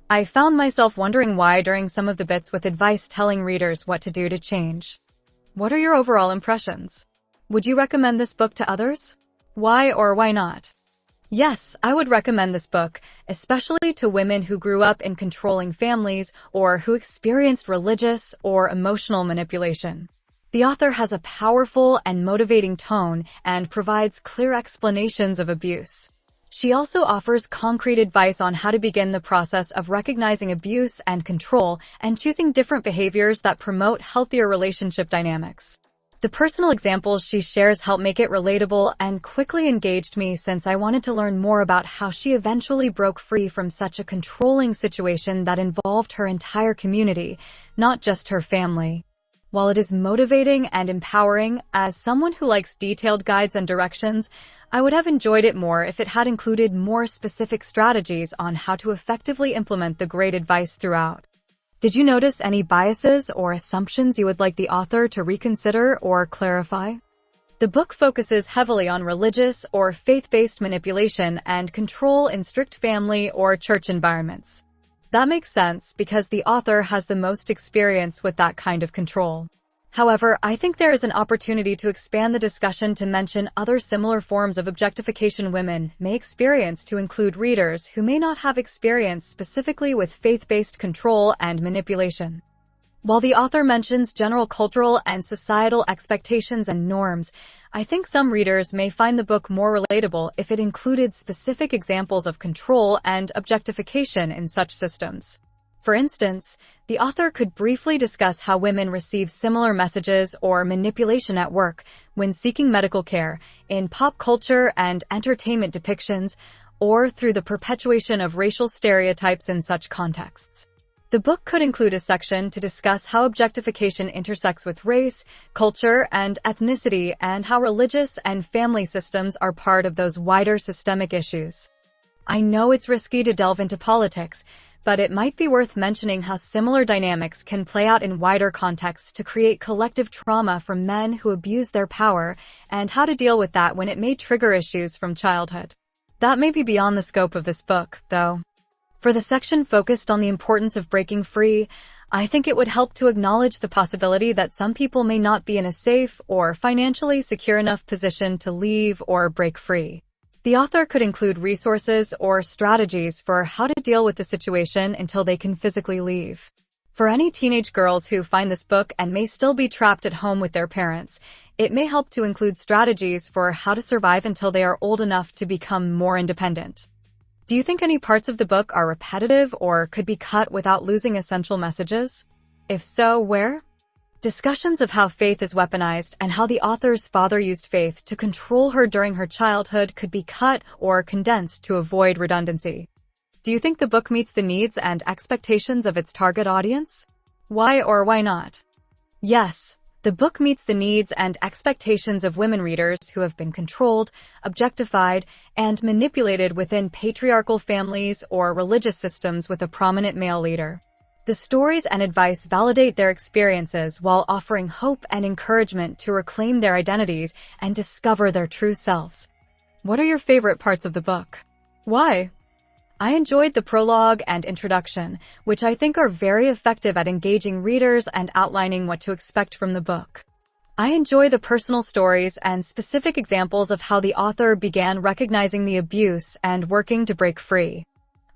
I found myself wondering why during some of the bits with advice telling readers what to do to change. What are your overall impressions? Would you recommend this book to others? Why or why not? Yes, I would recommend this book, especially to women who grew up in controlling families or who experienced religious or emotional manipulation. The author has a powerful and motivating tone and provides clear explanations of abuse. She also offers concrete advice on how to begin the process of recognizing abuse and control and choosing different behaviors that promote healthier relationship dynamics. The personal examples she shares help make it relatable and quickly engaged me since I wanted to learn more about how she eventually broke free from such a controlling situation that involved her entire community, not just her family. While it is motivating and empowering, as someone who likes detailed guides and directions, I would have enjoyed it more if it had included more specific strategies on how to effectively implement the great advice throughout. Did you notice any biases or assumptions you would like the author to reconsider or clarify? The book focuses heavily on religious or faith-based manipulation and control in strict family or church environments. That makes sense because the author has the most experience with that kind of control. However, I think there is an opportunity to expand the discussion to mention other similar forms of objectification women may experience to include readers who may not have experience specifically with faith-based control and manipulation. While the author mentions general cultural and societal expectations and norms, I think some readers may find the book more relatable if it included specific examples of control and objectification in such systems. For instance, the author could briefly discuss how women receive similar messages or manipulation at work when seeking medical care, in pop culture and entertainment depictions, or through the perpetuation of racial stereotypes in such contexts. The book could include a section to discuss how objectification intersects with race, culture, and ethnicity, and how religious and family systems are part of those wider systemic issues. I know it's risky to delve into politics, but it might be worth mentioning how similar dynamics can play out in wider contexts to create collective trauma from men who abuse their power, and how to deal with that when it may trigger issues from childhood. That may be beyond the scope of this book, though. For the section focused on the importance of breaking free, I think it would help to acknowledge the possibility that some people may not be in a safe or financially secure enough position to leave or break free. The author could include resources or strategies for how to deal with the situation until they can physically leave. For any teenage girls who find this book and may still be trapped at home with their parents, it may help to include strategies for how to survive until they are old enough to become more independent. Do you think any parts of the book are repetitive or could be cut without losing essential messages? If so, where? Discussions of how faith is weaponized and how the author's father used faith to control her during her childhood could be cut or condensed to avoid redundancy. Do you think the book meets the needs and expectations of its target audience? Why or why not? Yes. The book meets the needs and expectations of women readers who have been controlled, objectified, and manipulated within patriarchal families or religious systems with a prominent male leader. The stories and advice validate their experiences while offering hope and encouragement to reclaim their identities and discover their true selves. What are your favorite parts of the book? Why? I enjoyed the prologue and introduction, which I think are very effective at engaging readers and outlining what to expect from the book. I enjoy the personal stories and specific examples of how the author began recognizing the abuse and working to break free.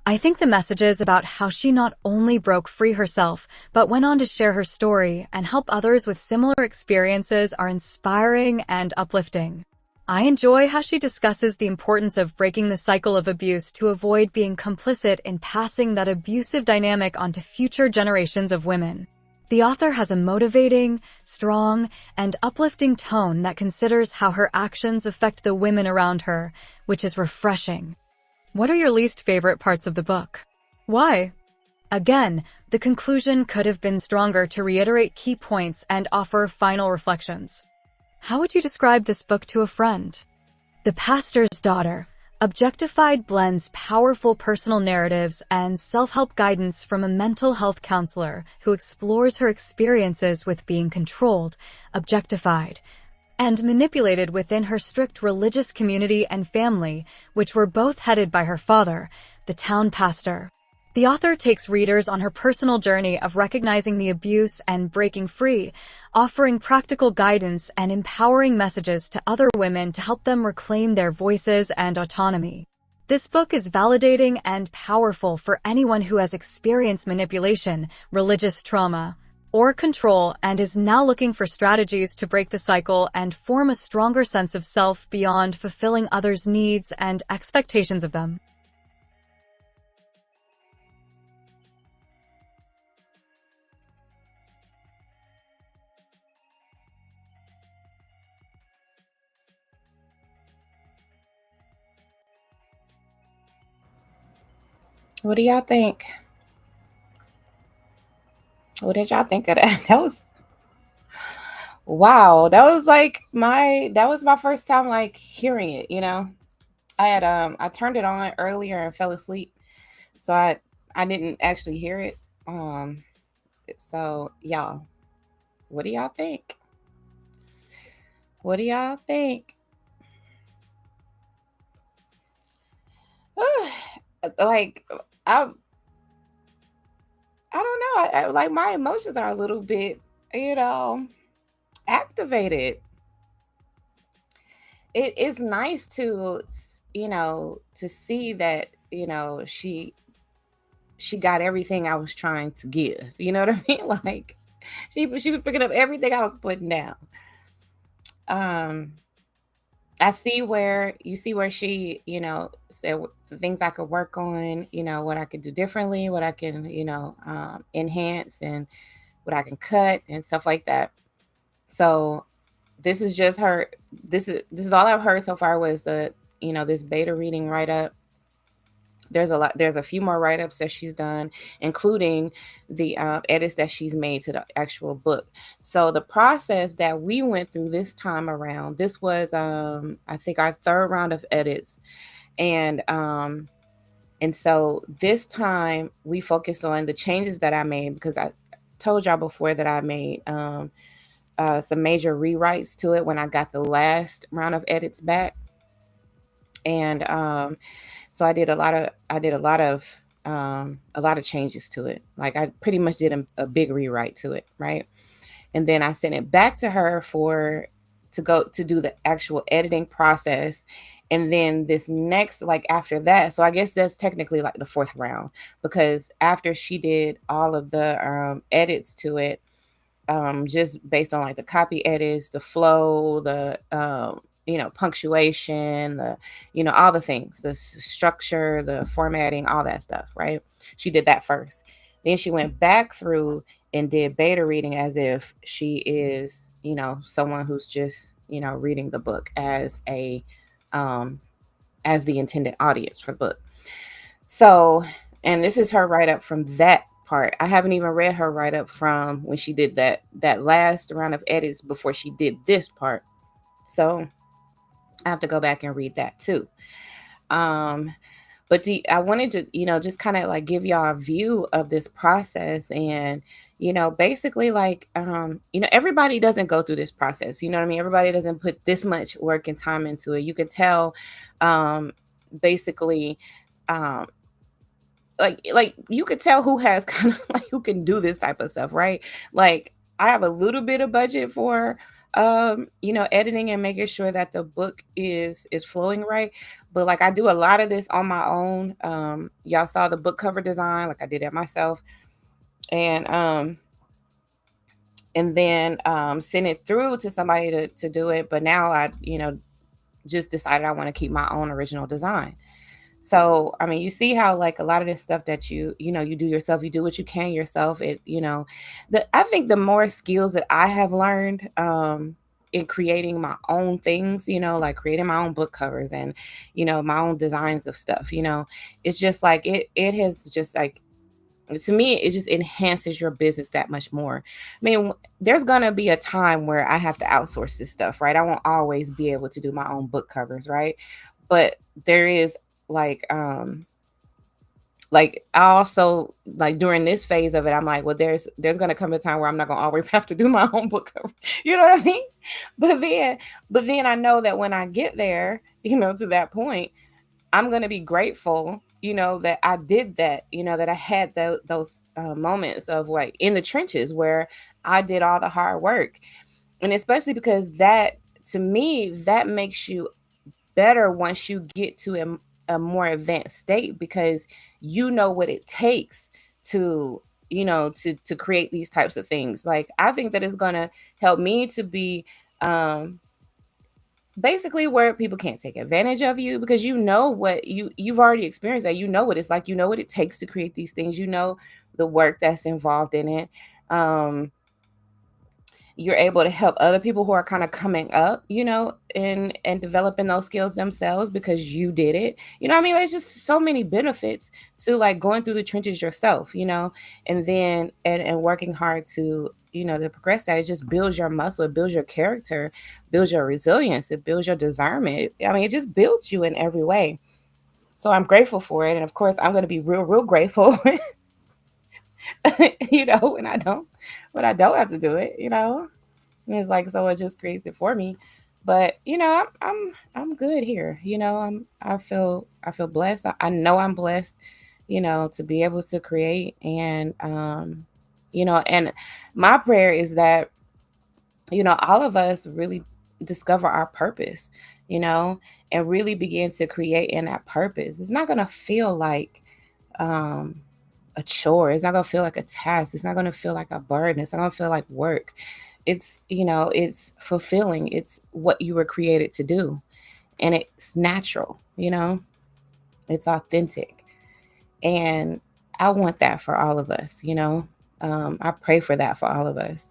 I think the messages about how she not only broke free herself, but went on to share her story and help others with similar experiences are inspiring and uplifting. I enjoy how she discusses the importance of breaking the cycle of abuse to avoid being complicit in passing that abusive dynamic onto future generations of women. The author has a motivating, strong, and uplifting tone that considers how her actions affect the women around her, which is refreshing. What are your least favorite parts of the book? Why? Again, the conclusion could have been stronger to reiterate key points and offer final reflections. How would you describe this book to a friend? The Pastor's Daughter, Objectified blends powerful personal narratives and self-help guidance from a mental health counselor who explores her experiences with being controlled, objectified, and manipulated within her strict religious community and family, which were both headed by her father, the town pastor. The author takes readers on her personal journey of recognizing the abuse and breaking free, offering practical guidance and empowering messages to other women to help them reclaim their voices and autonomy. This book is validating and powerful for anyone who has experienced manipulation, religious trauma, or control and is now looking for strategies to break the cycle and form a stronger sense of self beyond fulfilling others' needs and expectations of them. What do y'all think? What did y'all think of that? That was wow. That was my first time like hearing it, you know. I turned it on earlier and fell asleep. So I didn't actually hear it. So y'all, what do y'all think? What do y'all think? Like I I don't know. Like my emotions are a little bit, you know, activated. It is nice to, you know, to see that, you know, she got everything I was trying to give. You know what I mean? Like she was picking up everything I was putting down. Um I see where you see where she, you know, said the things I could work on, you know, what I could do differently, what I can, you know, enhance and what I can cut and stuff like that. So this is just her. This is all I've heard so far was the, you know, this beta reading write up. There's a lot. There's a few more write ups that she's done, including the edits that she's made to the actual book. So the process that we went through this time around, this was I think our third round of edits, and so this time we focused on the changes that I made because I told y'all before that I made some major rewrites to it when I got the last round of edits back, and so a lot of changes to it. Like I pretty much did a big rewrite to it, right? And then I sent it back to her for to go to do the actual editing process. And then this next, like after that, so I guess that's technically like the fourth round because after she did all of the edits to it, just based on like the copy edits, the flow, the you know, punctuation, the, you know, all the things, the structure, the formatting, all that stuff, right? She did that first. Then she went back through and did beta reading as if she is, you know, someone who's just, you know, reading the book um as the intended audience for the book. So, and this is her write up from that part. I haven't even read her write up from when she did that last round of edits before she did this part. So, I have to go back and read that too. Um but I wanted to, you know, just kind of like give y'all a view of this process and, you know, basically like you know, everybody doesn't go through this process. You know what I mean? Everybody doesn't put this much work and time into it. You can tell um basically um like you could tell who has kind of like who can do this type of stuff, right? Like I have a little bit of budget for you know, editing and making sure that the book is flowing right, but like I do a lot of this on my own. Y'all saw the book cover design, like I did it myself, and then send it through to somebody to do it, but now I, you know, just decided I want to keep my own original design. So, I mean, you see how like a lot of this stuff that you know, you do yourself, you do what you can yourself. It, you know, I think the more skills that I have learned in creating my own things, you know, like creating my own book covers and, you know, my own designs of stuff, you know, it's just like it has just like to me, it just enhances your business that much more. I mean, there's gonna be a time where I have to outsource this stuff, right? I won't always be able to do my own book covers, right? But there is like like I also like during this phase of it, I'm like, well, there's gonna come a time where I'm not gonna always have to do my own book cover. You know what I mean? But then but then I know that when I get there, you know, to that point, I'm going to be grateful, that I did that, that I had those moments of like in the trenches where I did all the hard work. And especially because that, to me, that makes you better once you get to a more advanced state, because you know what it takes to, to create these types of things. Like, I think that it's going to help me to be, um, basically where people can't take advantage of you, because you know what you've already experienced, that you know what it's like, you know what it takes to create these things, the work that's involved in it. um you're able to help other people who are kind of coming up, and developing those skills themselves because you did it. I mean, there's just so many benefits to like going through the trenches yourself, and then and working hard to, to progress that. It just builds your muscle, it builds your character, builds your resilience, it builds your discernment. I mean, it just builds you in every way. So I'm grateful for it. And of course, I'm going to be real, real grateful, when I don't have to do it, And it's like someone just creates it for me. But I'm good here. I feel blessed. I know I'm blessed, to be able to create. And and my prayer is that, all of us really discover our purpose, you know, and really begin to create in that purpose. It's not gonna feel like um a chore. It's not gonna feel like a task. It's not gonna feel like a burden. It's not gonna feel like work. It's fulfilling. It's what you were created to do. And it's natural, it's authentic. And I want that for all of us. I pray for that for all of us.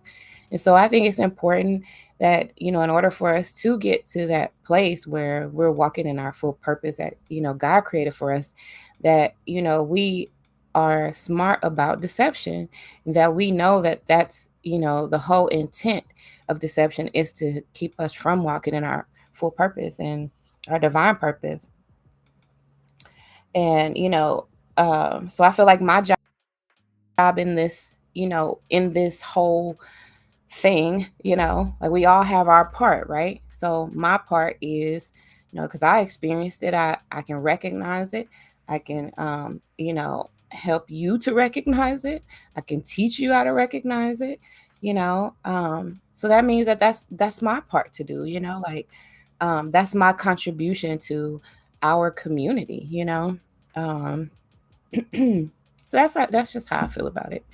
And so I think it's important that, in order for us to get to that place where we're walking in our full purpose that, God created for us, that, we are smart about deception, that we know that that's, the whole intent of deception is to keep us from walking in our full purpose and our divine purpose. And, so I feel like my job in this, in this whole thing, like we all have our part, right? So my part is, because I experienced it, I can recognize it. I can, help you to recognize it. I can teach you how to recognize it, so that means that that's my part to do, like, that's my contribution to our community, um, so that's just how I feel about it,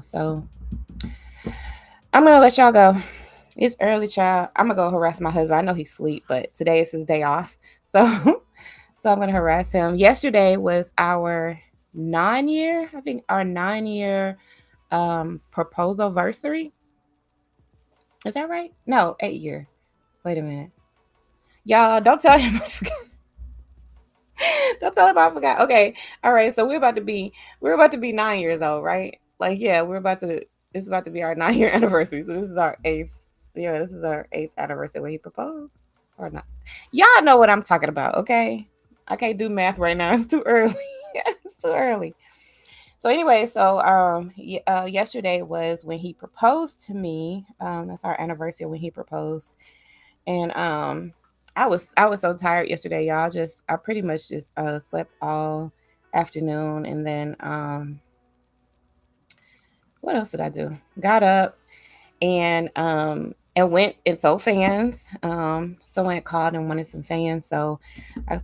So I'm gonna let y'all go. It's early, child. I'm gonna go harass my husband. I know he's asleep, but today is his day off, so so I'm gonna harass him. Yesterday was our 9 year, I think, our 9 year proposal versary. Is that right? No, 8 year. Wait a minute, y'all. Don't tell him. I forgot. Don't tell him I forgot. Okay, all right. So we're about to be 9 years old, right? Like, yeah, we're about to. It's about to be our 9 year anniversary. So this is our eighth. Yeah, this is our eighth anniversary when he proposed, or not. Y'all know what I'm talking about, okay? I can't do math right now. It's too early. It's too early. So anyway, so yesterday was when he proposed to me. That's our anniversary when he proposed, and I was so tired yesterday, y'all. I pretty much just slept all afternoon, and then what else did I do? Got up and went and sold fans. Someone called and wanted some fans, so I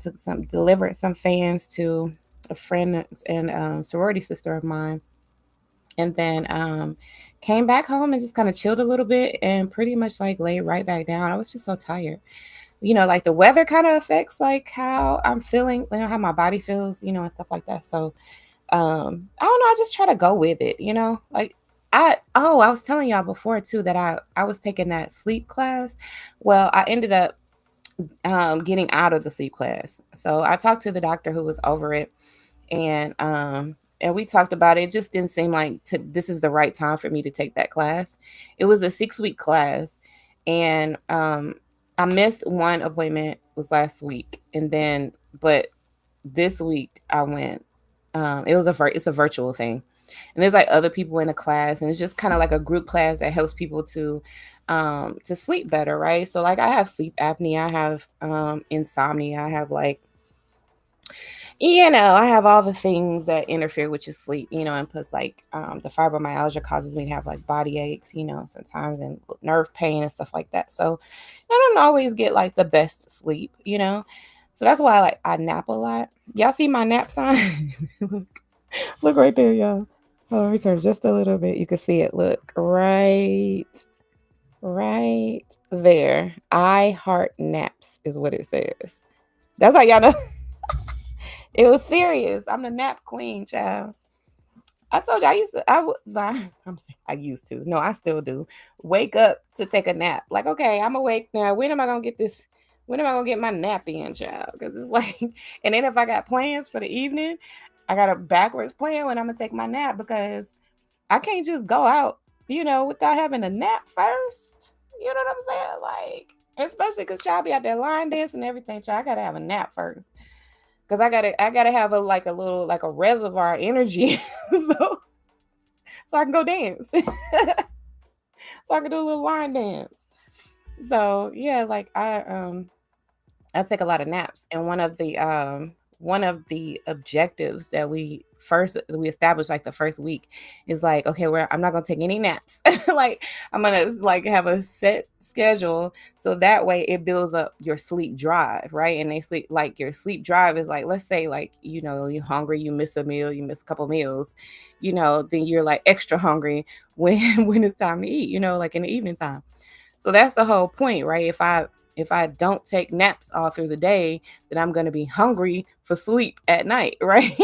delivered some fans to a friend and sorority sister of mine, and then came back home and just kind of chilled a little bit and pretty much like laid right back down. I was just so tired. Like the weather kind of affects like how I'm feeling, how my body feels, and stuff like that. So I don't know, I just try to go with it, like I was telling y'all before too that I was taking that sleep class. Well, I ended up getting out of the sleep class. So I talked to the doctor who was over it, and we talked about it. It just didn't seem like this is the right time for me to take that class. It was a 6 week class, and I missed one appointment was last week, and then but this week I went. It's a virtual thing, and there's like other people in the class, and it's just kind of like a group class that helps people to sleep better, right? So like I have sleep apnea, I have insomnia, I have like I have all the things that interfere with your sleep, and plus like the fibromyalgia causes me to have like body aches, sometimes, and nerve pain and stuff like that. So I don't always get like the best sleep. So that's why I nap a lot. Y'all see my nap sign? Look right there, y'all. Oh, let me turn just a little bit. You can see it. Look right there. I heart naps is what it says. That's how y'all know it was serious. I'm the nap queen, child. I told you I used to. I used to. No, I still do. Wake up to take a nap. Like, okay, I'm awake now. When am I gonna get this? When am I gonna get my nap in, child? Because it's like, and then if I got plans for the evening, I got a backwards plan when I'm gonna take my nap because I can't just go out, without having a nap first. You know what I'm saying? Like, especially because child be out there line dancing and everything. Child, I gotta have a nap first because I gotta have a like a little like a reservoir energy, so so I can go dance, so I can do a little line dance. So yeah, like I take a lot of naps, and one of the objectives that we established like the first week is like, okay, where I'm not gonna take any naps. Like I'm gonna like have a set schedule so that way it builds up your sleep drive, right? And they sleep like your sleep drive is like, let's say like you're hungry, you miss a meal, you miss a couple meals, then you're like extra hungry when when it's time to eat, like in the evening time. So that's the whole point, right? If I don't take naps all through the day, then I'm going to be hungry for sleep at night, right?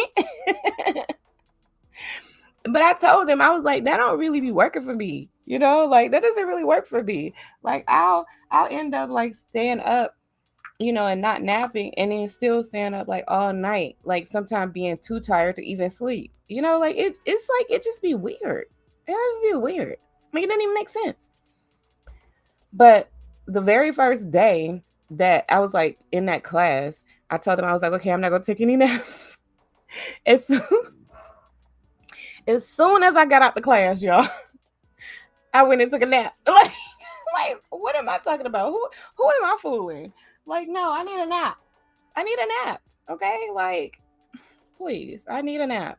But I told them I was like, that don't really be working for me, like that doesn't really work for me. Like I'll end up like staying up, and not napping, and then still staying up like all night, like sometimes being too tired to even sleep. Like it's like it just be weird. It just be weird. Like it doesn't even make sense. But the very first day that I was like in that class, I told them I was like, okay, I'm not gonna take any naps. As soon as, soon as I got out the class, y'all, I went and took a nap. Like what am I talking about? Who am I fooling? Like, no, I need a nap. I need a nap. Okay, like, please, I need a nap.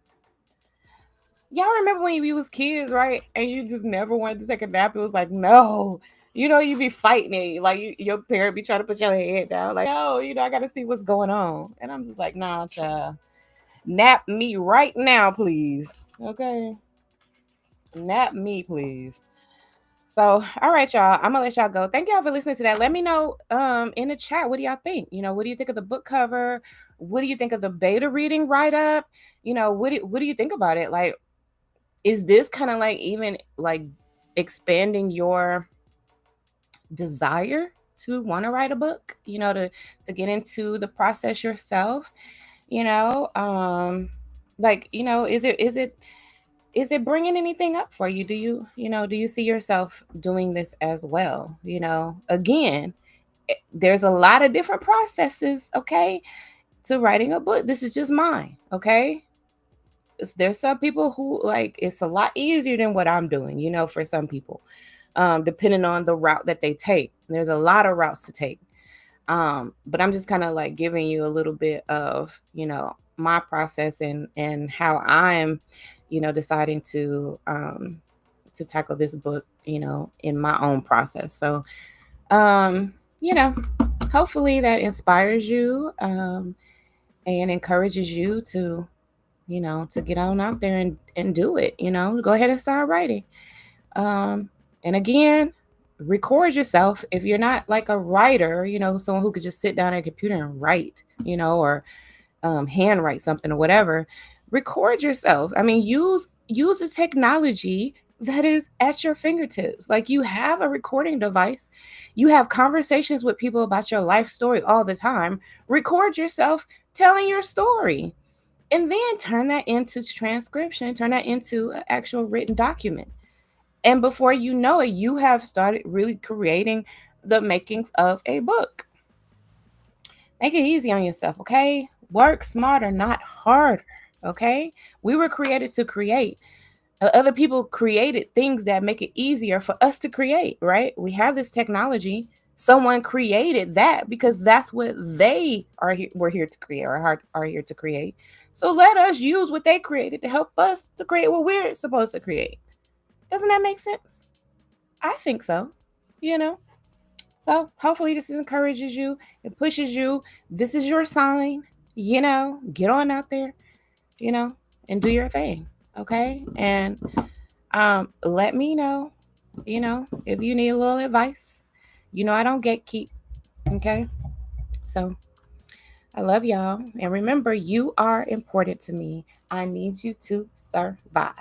Y'all remember when we was kids, right? And you just never wanted to take a nap. It was like, no. You be fighting it. Like your parent be trying to put your head down. Like, no, I gotta see what's going on. And I'm just like, nah, child. Nap me right now, please. Okay. Nap me, please. So, all right, y'all. I'm gonna let y'all go. Thank y'all for listening to that. Let me know in the chat, what do y'all think? What do you think of the book cover? What do you think of the beta reading write up? What do you think about it? Like, is this kind of like even like expanding your desire to want to write a book, to get into the process yourself, like, is it bringing anything up for you? Do you see yourself doing this as well? Again, there's a lot of different processes, okay, to writing a book. This is just mine, okay? There's some people who like it's a lot easier than what I'm doing, for some people, depending on the route that they take. There's a lot of routes to take. But I'm just kind of like giving you a little bit of, my process and how I'm, deciding to tackle this book, in my own process. So, um, you know, hopefully that inspires you, and encourages you to get on out there and do it, go ahead and start writing. And again, record yourself. If you're not like a writer, someone who could just sit down at a computer and write, or handwrite something or whatever, record yourself. I mean, use the technology that is at your fingertips. Like, you have a recording device. You have conversations with people about your life story all the time. Record yourself telling your story. And then turn that into transcription, turn that into an actual written document. And before you know it, you have started really creating the makings of a book. Make it easy on yourself, okay? Work smarter, not harder, okay? We were created to create. Other people created things that make it easier for us to create, right? We have this technology, Someone created that because that's what they are here, we're here to create, or are here to create. So let us use what they created to help us to create what we're supposed to create. Doesn't that make sense? I think so. You know? So hopefully this encourages you, it pushes you. This is your sign, get on out there, you know, and do your thing. Okay. And let me know, if you need a little advice. I don't gatekeep. Okay. So I love y'all. And remember, you are important to me. I need you to survive.